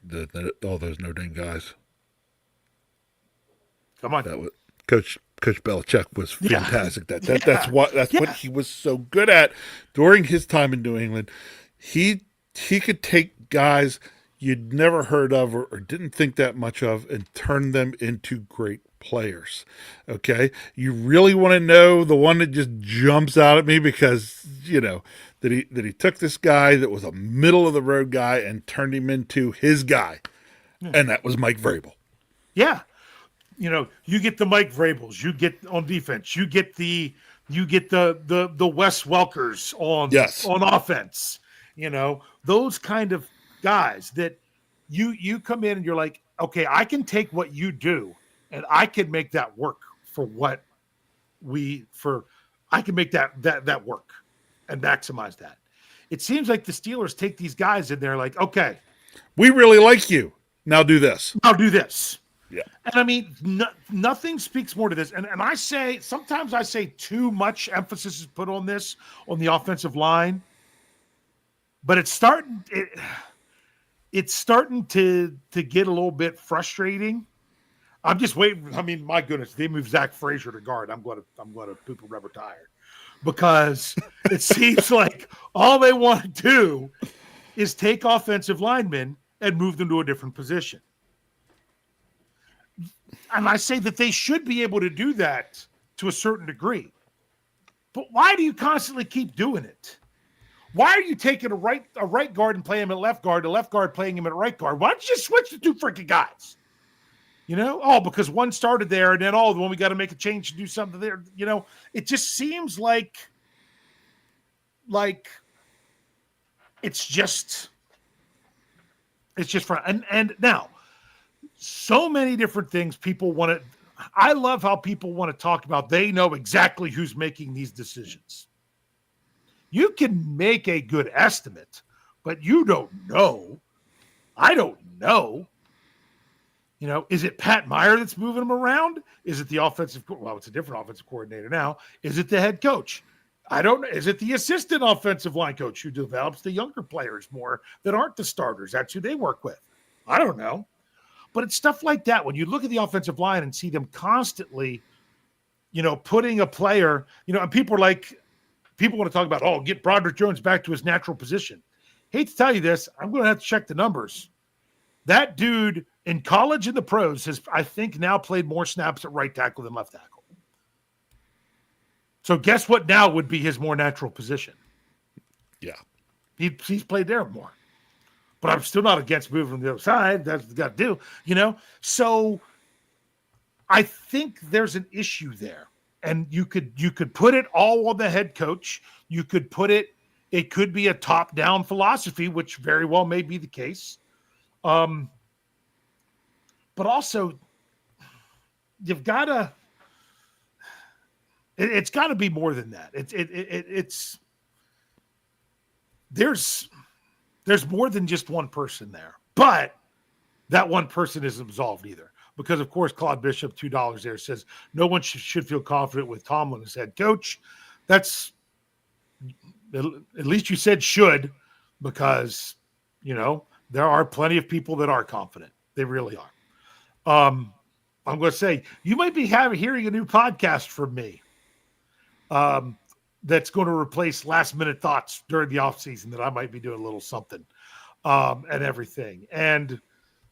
all those Notre Dame guys. Come on. That was Coach Belichick was fantastic. Yeah. That's what he was so good at during his time in New England. He could take guys you'd never heard of or didn't think that much of and turn them into great players. Okay, you really want to know the one that just jumps out at me because that he took this guy that was a middle of the road guy and turned him into his guy, and that was Mike Vrabel. Yeah. You get the Mike Vrabels, you get on defense, you get the Wes Welkers on offense. Those kind of guys that you come in and you're like, okay, I can take what you do and I can make that work I can make that work and maximize that. It seems like the Steelers take these guys and they're like, okay, we really like you. Now do this. Yeah. And I mean, nothing speaks more to this. And sometimes I say too much emphasis is put on this, on the offensive line, but it's starting to get a little bit frustrating. I'm just waiting. I mean, my goodness, they moved Zach Frazier to guard. I'm going to poop a rubber tire because it seems like all they want to do is take offensive linemen and move them to a different position. And I say that they should be able to do that to a certain degree. But why do you constantly keep doing it? Why are you taking a right guard and playing him at left guard, a left guard playing him at right guard? Why don't you just switch the two freaking guys? Because one started there, and then when we got to make a change to do something there. It just seems like it's just fun. And now, so many different things people want to. I love how people want to talk about. They know exactly who's making these decisions. You can make a good estimate, but you don't know. I don't know. Is it Pat Meyer that's moving them around? Is it the offensive? Well, it's a different offensive coordinator now. Is it the head coach? I don't know. Is it the assistant offensive line coach who develops the younger players more that aren't the starters? That's who they work with. I don't know. But it's stuff like that. When you look at the offensive line and see them constantly putting a player, and people want to talk about, get Broderick Jones back to his natural position. Hate to tell you this, I'm going to have to check the numbers. That dude in college and the pros has, I think, now played more snaps at right tackle than left tackle. So guess what now would be his more natural position? Yeah. He's played there more. But I'm still not against moving to the other side. That's what you got to do, So I think there's an issue there. And you could put it all on the head coach. You could put it could be a top-down philosophy, which very well may be the case. But also, you've got to. It's got to be more than that. It's there's more than just one person there, but that one person isn't absolved either. Because of course, Claude Bishop, $2 there, says no one should feel confident with Tomlin as head coach. That's at least you said should, because there are plenty of people that are confident. They really are. I'm going to say you might be hearing a new podcast from me. That's going to replace last minute thoughts during the off season, that I might be doing a little something, and everything. And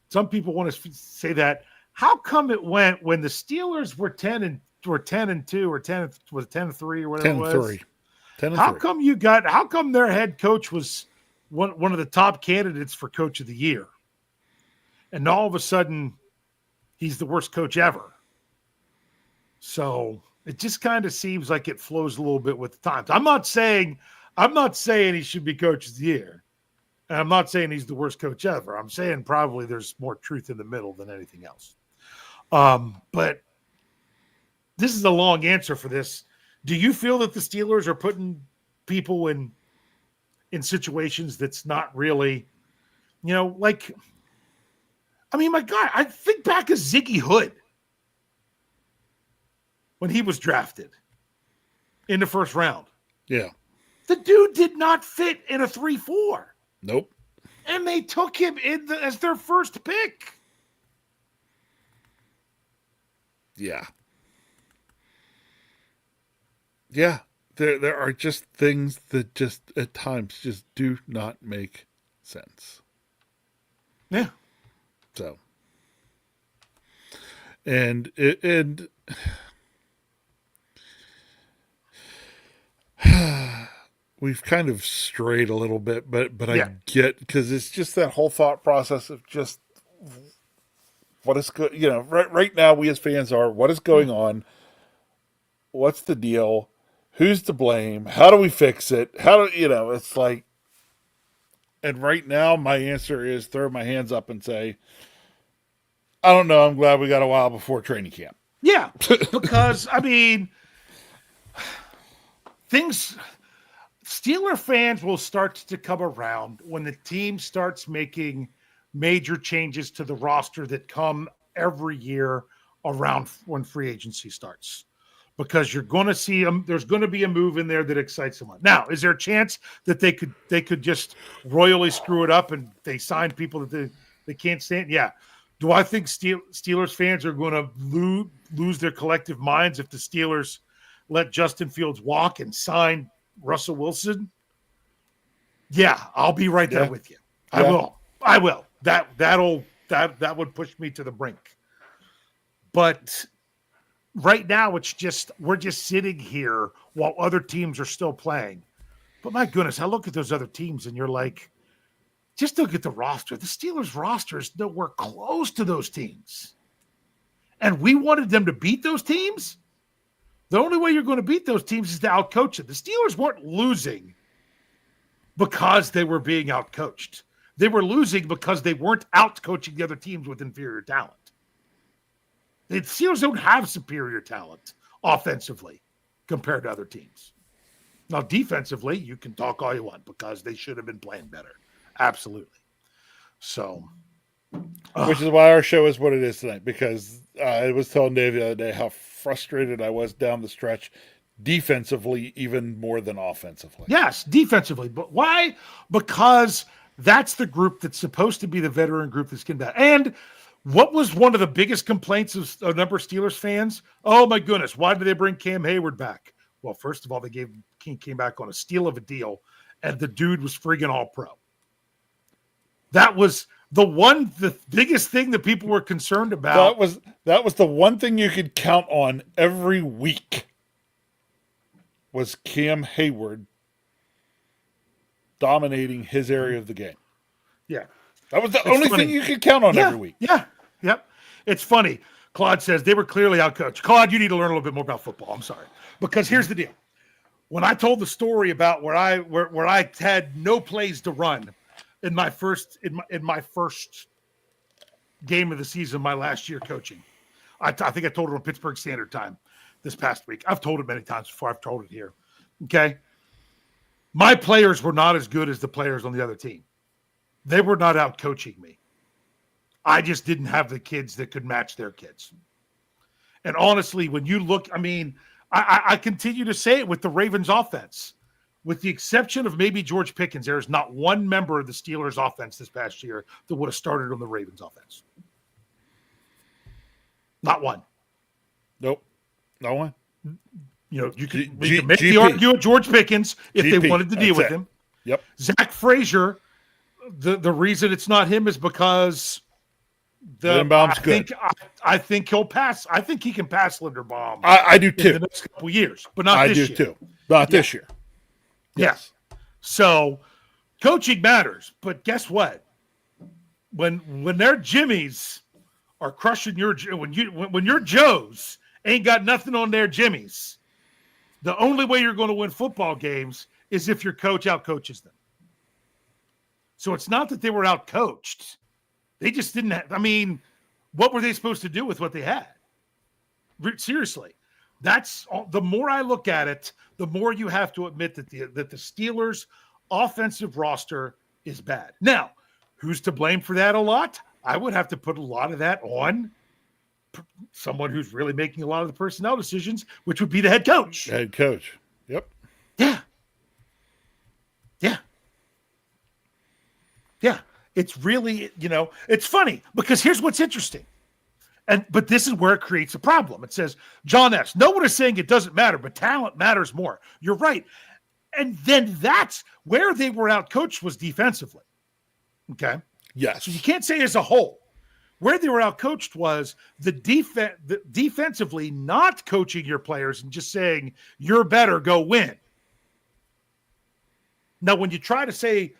some people want to say that, how come it went when the Steelers were 10-2 or 10-3 or whatever it was? 10-3. How come their head coach was one of the top candidates for coach of the year? And all of a sudden he's the worst coach ever. So it just kind of seems like it flows a little bit with the times. I'm not saying he should be coach of the year. And I'm not saying he's the worst coach ever. I'm saying probably there's more truth in the middle than anything else. But this is a long answer for this. Do you feel that the Steelers are putting people in situations that's not really, my God, I think back to Ziggy Hood when he was drafted in the first round. Yeah. The dude did not fit in a 3-4. Nope. And they took him as their first pick. Yeah. Yeah. There are just things that just at times just do not make sense. Yeah. So. And we've kind of strayed a little bit, but Yeah. I get, because it's just that whole thought process of just what is good. Right now we as fans are, what is going on? What's the deal? Who's to blame? How do we fix it? It's like, and right now my answer is throw my hands up and say, I don't know. I'm glad we got a while before training camp. Yeah. Because, Steeler fans will start to come around when the team starts making major changes to the roster that come every year around when free agency starts. Because you're going to see them, there's going to be a move in there that excites someone. Now, is there a chance that they could just royally screw it up and they sign people that they can't stand? Yeah. Do I think Steelers fans are going to lose their collective minds if the Steelers let Justin Fields walk and sign Russell Wilson? Yeah, I'll be right there with you. I will. That would push me to the brink. But right now, we're just sitting here while other teams are still playing. But my goodness, I look at those other teams and you're like, just look at the roster. The Steelers roster is nowhere close to those teams. And we wanted them to beat those teams. The only way you're going to beat those teams is to outcoach them. The Steelers weren't losing because they were being outcoached. They were losing because they weren't outcoaching the other teams with inferior talent. The Steelers don't have superior talent offensively compared to other teams. Now, defensively, you can talk all you want because they should have been playing better. Absolutely. So, which is why our show is what it is tonight, because I was telling Dave the other day how frustrated I was down the stretch defensively, even more than offensively. Yes, defensively. But why? Because that's the group that's supposed to be the veteran group that's getting back. And What was one of the biggest complaints of a number of Steelers fans? Oh my goodness, why did they bring Cam Hayward back? Well, first of all, came back on a steal of a deal, and the dude was friggin' all pro. That was the biggest thing that people were concerned about. That was the one thing you could count on every week was Cam Hayward dominating his area of the game. Yeah. That was the only thing you could count on every week. Yeah. Yep. It's funny. Claude says they were clearly outcoached. Claude, you need to learn a little bit more about football. I'm sorry. Because here's the deal. When I told the story about where I had no plays to run in my first game of the season, my last year coaching, I think I told it on Pittsburgh Standard Time this past week. I've told it many times before. I've told it here. Okay. My players were not as good as the players on the other team. They were not out coaching me. I just didn't have the kids that could match their kids. And honestly, when you look, I mean, I continue to say it with the Ravens offense. With the exception of maybe George Pickens, there is not one member of the Steelers offense this past year that would have started on the Ravens offense. Not one. Nope. No one. You know, you can make the argument of George Pickens if they wanted to deal with him. Yep. Zach Frazier, the reason it's not him is because Linderbaum's good. I think he'll pass. I think he can pass Linderbaum. I do too. In the next couple of years, but not this year. I do too. Not this year. Yes. Yeah. So coaching matters, but guess what? When their Jimmies are crushing when your Joes ain't got nothing on their Jimmies, the only way you're going to win football games is if your coach outcoaches them. So it's not that they were outcoached. They just didn't have, I mean, what were they supposed to do with what they had? Seriously. That's all, the more I look at it, the more you have to admit that the Steelers' offensive roster is bad. Now, who's to blame for that a lot? I would have to put a lot of that on someone who's really making a lot of the personnel decisions, which would be the head coach. Head coach. Yep. Yeah. Yeah. Yeah. It's really, it's funny because here's what's interesting. But this is where it creates a problem. It says, John S., no one is saying it doesn't matter, but talent matters more. You're right. And then that's where they were outcoached was defensively. Okay? Yes. So you can't say as a whole. Where they were outcoached was the defensively not coaching your players and just saying, you're better, go win. Now, when you try to say,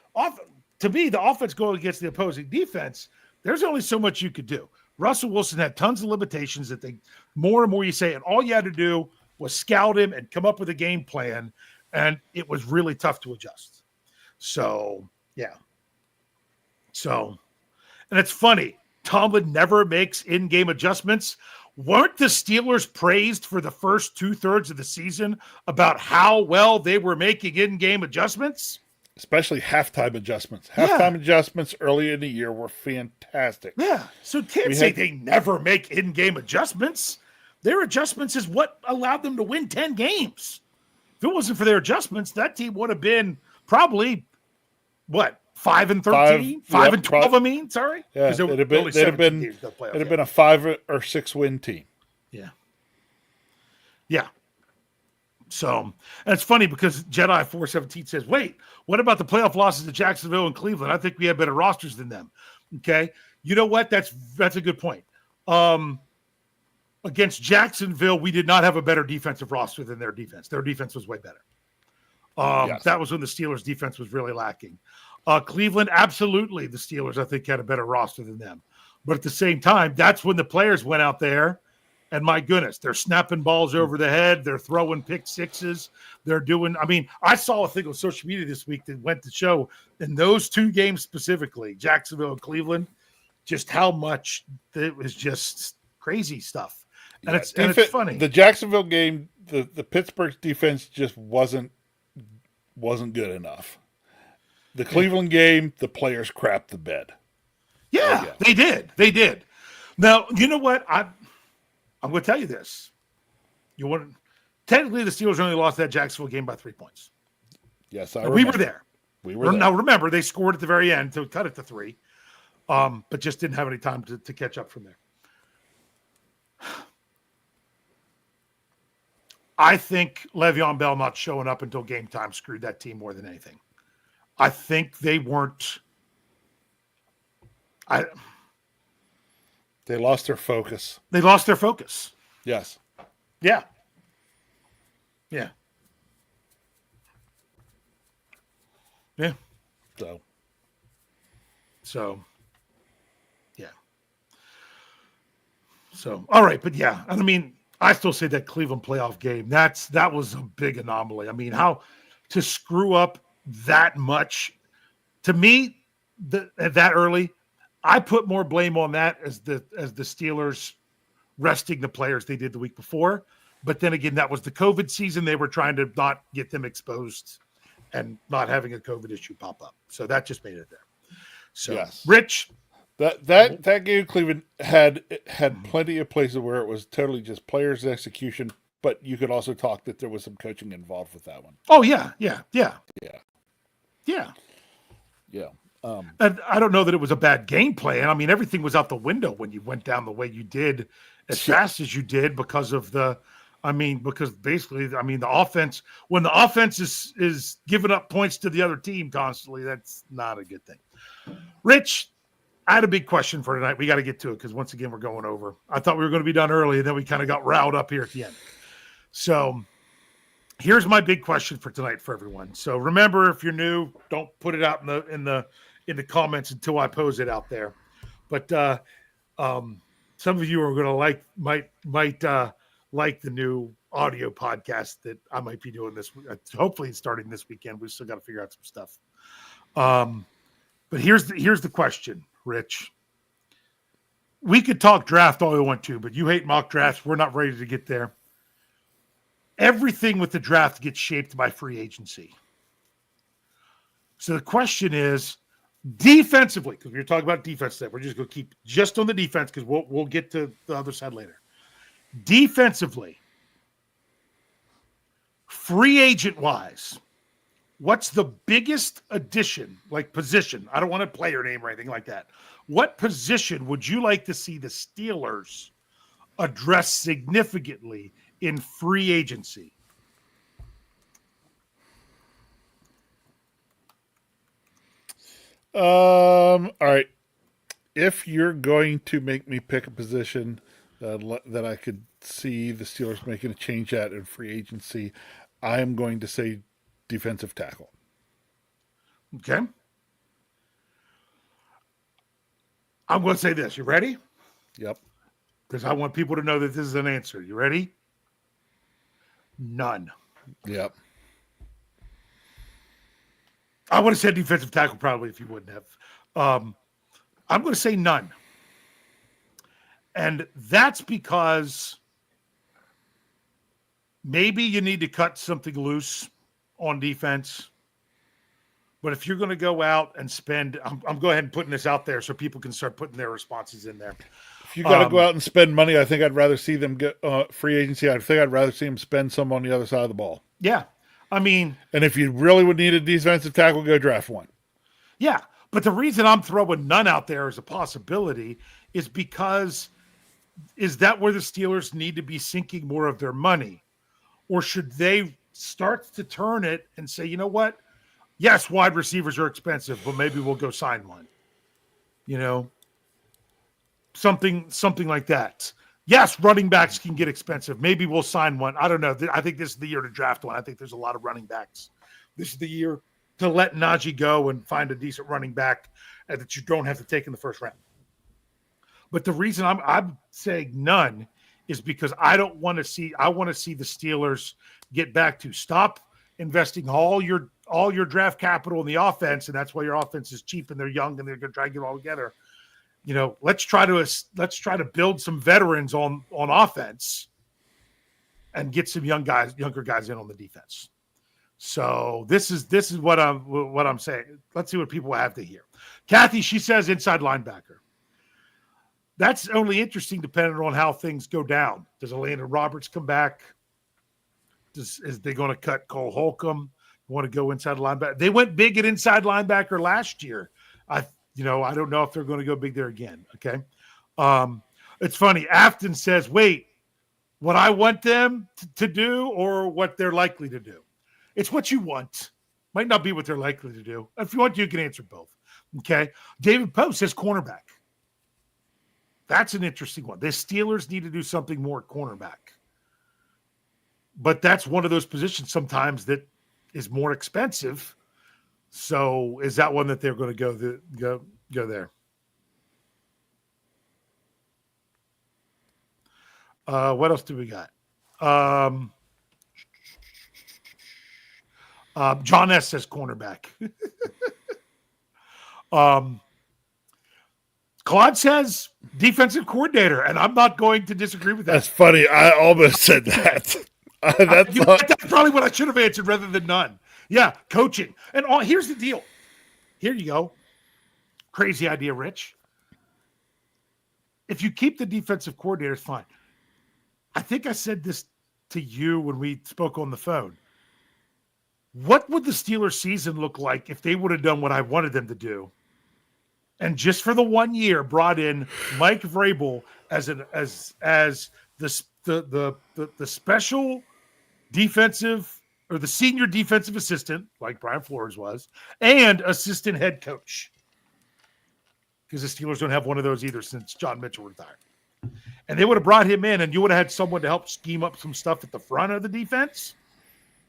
to me, the offense going against the opposing defense, there's only so much you could do. Russell Wilson had tons of limitations that more and more you say, and all you had to do was scout him and come up with a game plan, and it was really tough to adjust. So, yeah. So, and it's funny. Tomlin never makes in-game adjustments. Weren't the Steelers praised for the first 2/3 of the season about how well they were making in-game adjustments? Especially halftime adjustments. Halftime adjustments early in the year were fantastic. Yeah. So can't say they never make in-game adjustments. Their adjustments is what allowed them to win 10 games. If it wasn't for their adjustments, that team would have been probably, 5-13? 5-12, I mean, sorry? Yeah, it'd have been a 5 or 6 win team. Yeah. Yeah. So, and it's funny because Jedi 417 says, wait, what about the playoff losses to Jacksonville and Cleveland? I think we have better rosters than them. Okay. You know what? That's a good point. Against Jacksonville, we did not have a better defensive roster than their defense. Their defense was way better. Yes. That was when the Steelers' defense was really lacking. Cleveland, absolutely, the Steelers, I think, had a better roster than them. But at the same time, that's when the players went out there, and my goodness, they're snapping balls over the head. They're throwing pick sixes. They're doing – I mean, I saw a thing on social media this week that went to show in those two games specifically, Jacksonville and Cleveland, just how much it was just crazy stuff. And, it's funny. The Jacksonville game, the Pittsburgh defense just wasn't good enough. The Cleveland game, the players crapped the bed. Yeah, they did. They did. Now, you know what? I'm going to tell you this. Technically, the Steelers only lost that Jacksonville game by 3 points. Yes, we were there. We were there. Now, remember, they scored at the very end to cut it to 3. but just didn't have any time to catch up from there. I think Le'Veon Bell not showing up until game time screwed that team more than anything. I think they weren't. They lost their focus. They lost their focus. Yes. Yeah. Yeah. Yeah. So, yeah. So, all right. But yeah, I mean, I still say that Cleveland playoff game, that was a big anomaly. I mean, how to screw up that much, to me, that early, I put more blame on that as the Steelers resting the players they did the week before. But then again, that was the COVID season. They were trying to not get them exposed and not having a COVID issue pop up. So that just made it there. So, yes. Rich. That game, Cleveland had plenty of places where it was totally just players' execution, but you could also talk that there was some coaching involved with that one. Oh, yeah. And I don't know that it was a bad game plan. I mean, everything was out the window when you went down the way you did as fast as you did because basically, the offense, when the offense is giving up points to the other team constantly, that's not a good thing. Rich, I had a big question for tonight. We got to get to it because once again, we're going over. I thought we were going to be done early, and then we kind of got riled up here at the end. So here's my big question for tonight for everyone. So remember, if you're new, don't put it out in the comments until I pose it out there. But some of you are going to might like the new audio podcast that I might be doing this. Hopefully, starting this weekend. We still got to figure out some stuff. But here's the question, Rich. We could talk draft all we want to, but you hate mock drafts. We're not ready to get there. Everything with the draft gets shaped by free agency. So the question is, defensively, because we're talking about defense today, we're just going to keep just on the defense because we'll get to the other side later. Defensively, free agent-wise, what's the biggest addition, like position? I don't want a player name or anything like that. What position would you like to see the Steelers address significantly in free agency? All right. If you're going to make me pick a position that I could see the Steelers making a change at in free agency, I am going to say defensive tackle. Okay. I'm going to say this. You ready? Yep. Because I want people to know that this is an answer. You ready? None. Yep. I would have said defensive tackle probably if you wouldn't have. I'm going to say none. And that's because maybe you need to cut something loose on defense. But if you're going to go out and spend, I'm going ahead and putting this out there so people can start putting their responses in there. If you got to go out and spend money, I think I'd rather see them get free agency. I think I'd rather see them spend some on the other side of the ball. Yeah. I mean, and if you really would need a defensive tackle, go draft one. Yeah. But the reason I'm throwing none out there as a possibility is because is that where the Steelers need to be sinking more of their money? Or should they start to turn it and say, you know what? Yes, wide receivers are expensive, but maybe we'll go sign one. You know, something like that. Yes, running backs can get expensive. Maybe we'll sign one. I don't know. I think this is the year to draft one. I think there's a lot of running backs. This is the year to let Najee go and find a decent running back that you don't have to take in the first round. But the reason I'm saying none is because I want to see the Steelers get back to stop investing all your draft capital in the offense, and that's why your offense is cheap and they're young and they're going to try to get it all together. You know, let's try to build some veterans on offense and get some younger guys in on the defense. So this is what I'm saying. Let's see what people have to hear. Kathy, she says inside linebacker. That's only interesting depending on how things go down. Does Landon Roberts come back? Is they going to cut Cole Holcomb? Want to go inside linebacker? They went big at inside linebacker last year. I don't know if they're going to go big there again. Okay. It's funny. Afton says, wait, what I want them to do or what they're likely to do? It's what you want. Might not be what they're likely to do. If you want, you can answer both. Okay. David Poe says cornerback. That's an interesting one. The Steelers need to do something more at cornerback. But that's one of those positions sometimes that is more expensive. So is that one that they're going to go there? What else do we got? John S. says cornerback. Claude says defensive coordinator, and I'm not going to disagree with that. That's funny. I almost said that. That's probably what I should have answered rather than none. Yeah, coaching. And here's the deal. Here you go. Crazy idea, Rich. If you keep the defensive coordinator, it's fine. I think I said this to you when we spoke on the phone. What would the Steelers season look like if they would have done what I wanted them to do? And just for the 1 year, brought in Mike Vrabel as the special defensive or the senior defensive assistant, like Brian Flores was, and assistant head coach. Because the Steelers don't have one of those either since John Mitchell retired. And they would have brought him in, and you would have had someone to help scheme up some stuff at the front of the defense.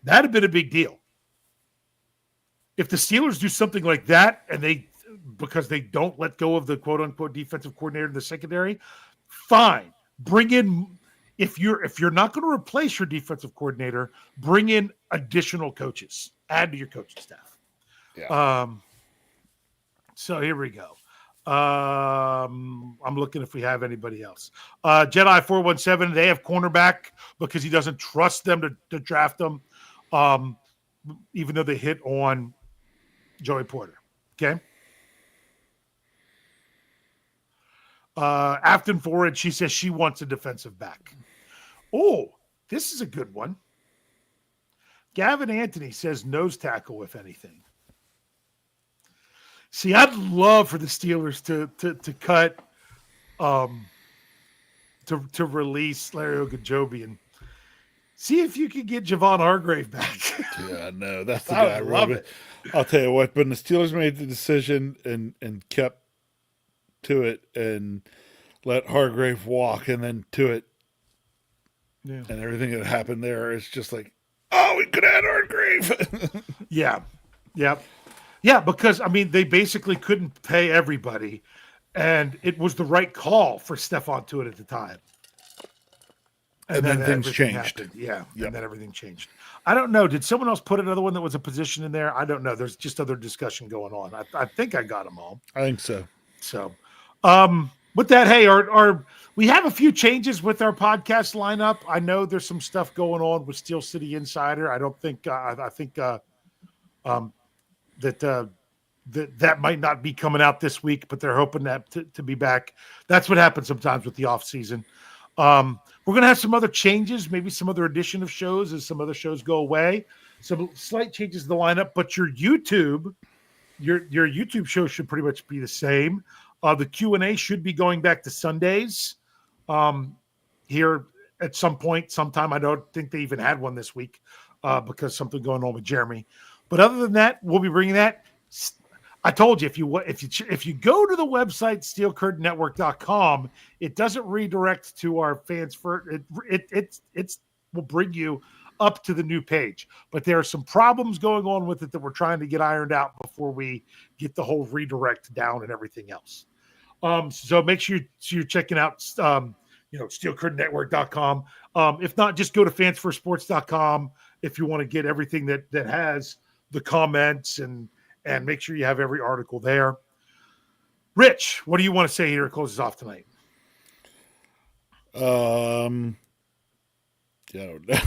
That'd have been a big deal. If the Steelers do something like that, and because they don't let go of the quote unquote defensive coordinator in the secondary, fine. Bring in, if you're not going to replace your defensive coordinator, bring in additional coaches. Add to your coaching staff. Yeah. So here we go. I'm looking if we have anybody else. Jedi 417, they have cornerback because he doesn't trust them to draft them, even though they hit on Joey Porter. Okay. Afton Forward, she says she wants a defensive back. Oh, this is a good one. Gavin Anthony says nose tackle, if anything. See, I'd love for the Steelers to cut, to release Larry Ogunjobi and see if you could get Javon Hargrave back. Yeah, no, that's the guy. I love it. I'll tell you what, when the Steelers made the decision and kept to it and let Hargrave walk and then to it, and everything that happened there, it's just like, oh, we could add Hargrave. Yeah. Yeah, because, I mean, they basically couldn't pay everybody, and it was the right call for Stephon Tuitt at the time. And then things changed. Happened. Yeah, and then everything changed. I don't know. Did someone else put another one that was a position in there? I don't know. There's just other discussion going on. I think I got them all. I think so. So, with that, hey, we have a few changes with our podcast lineup. I know there's some stuff going on with Steel City Insider. I don't think I think that might not be coming out this week, but they're hoping that to be back. That's what happens sometimes with the off season. We're going to have some other changes, maybe some other addition of shows as some other shows go away. Some slight changes to the lineup, but your YouTube show should pretty much be the same. The Q&A should be going back to Sundays here at some point, sometime. I don't think they even had one this week because something going on with Jeremy. But other than that, we'll be bringing that. I told you, if you go to the website steelcurtainnetwork.com, it doesn't redirect to our fans for it will bring you up to the new page. But there are some problems going on with it that we're trying to get ironed out before we get the whole redirect down and everything else. So make sure you're checking out steelcurtainnetwork.com. If not, just go to fansforsports.com if you want to get everything that has the comments and make sure you have every article there. Rich, what do you want to say here to close us off tonight? Yeah,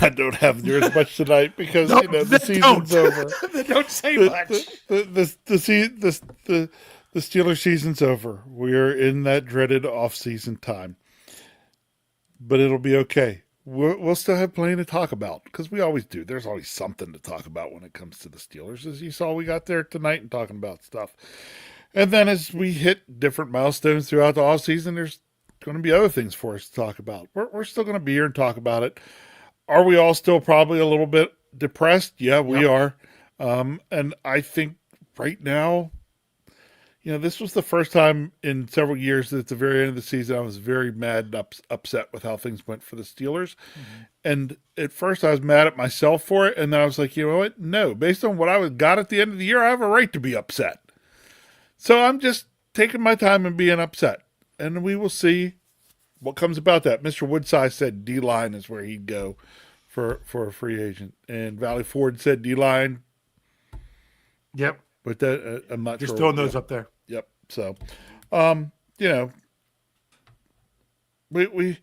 I don't have near as much tonight because the season's over. Don't say much. The Steelers season's over. We're in that dreaded off-season time, but it'll be okay. We'll still have plenty to talk about because we always do. There's always something to talk about when it comes to the Steelers. As you saw, we got there tonight and talking about stuff. And then as we hit different milestones throughout the offseason, there's going to be other things for us to talk about. We're still going to be here and talk about it. Are we all still probably a little bit depressed? Yeah, we are. And I think right now, this was the first time in several years that at the very end of the season, I was very mad and upset with how things went for the Steelers. Mm-hmm. And at first I was mad at myself for it. And then I was like, you know what? No, based on what I got at the end of the year, I have a right to be upset. So I'm just taking my time and being upset. And we will see what comes about that. Mr. Woodside said D-line is where he'd go for a free agent. And Valley Ford said D-line. Yep. But that I'm not just sure. throwing those up there. Yep. So, we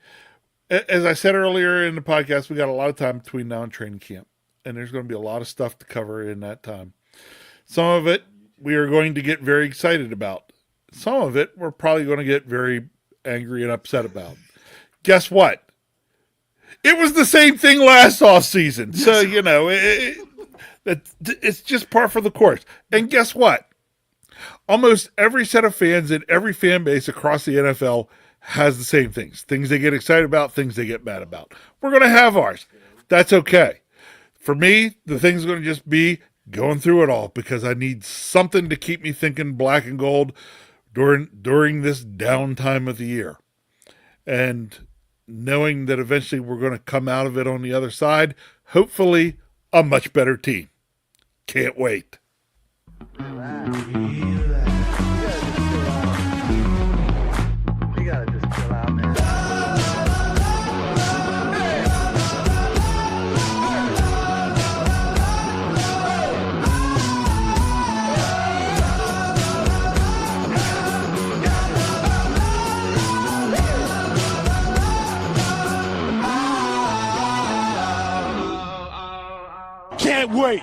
as I said earlier in the podcast, we got a lot of time between now and training camp. And there's going to be a lot of stuff to cover in that time. Some of it we are going to get very excited about. Some of it we're probably going to get very angry and upset about. Guess what? It was the same thing last offseason. So, it's just par for the course. And guess what? Almost every set of fans in every fan base across the NFL has the same things. Things they get excited about, things they get mad about. We're going to have ours. That's okay. For me, the thing's going to just be going through it all because I need something to keep me thinking black and gold during this downtime of the year. And knowing that eventually we're going to come out of it on the other side, hopefully a much better team. Can't wait. Can't wait.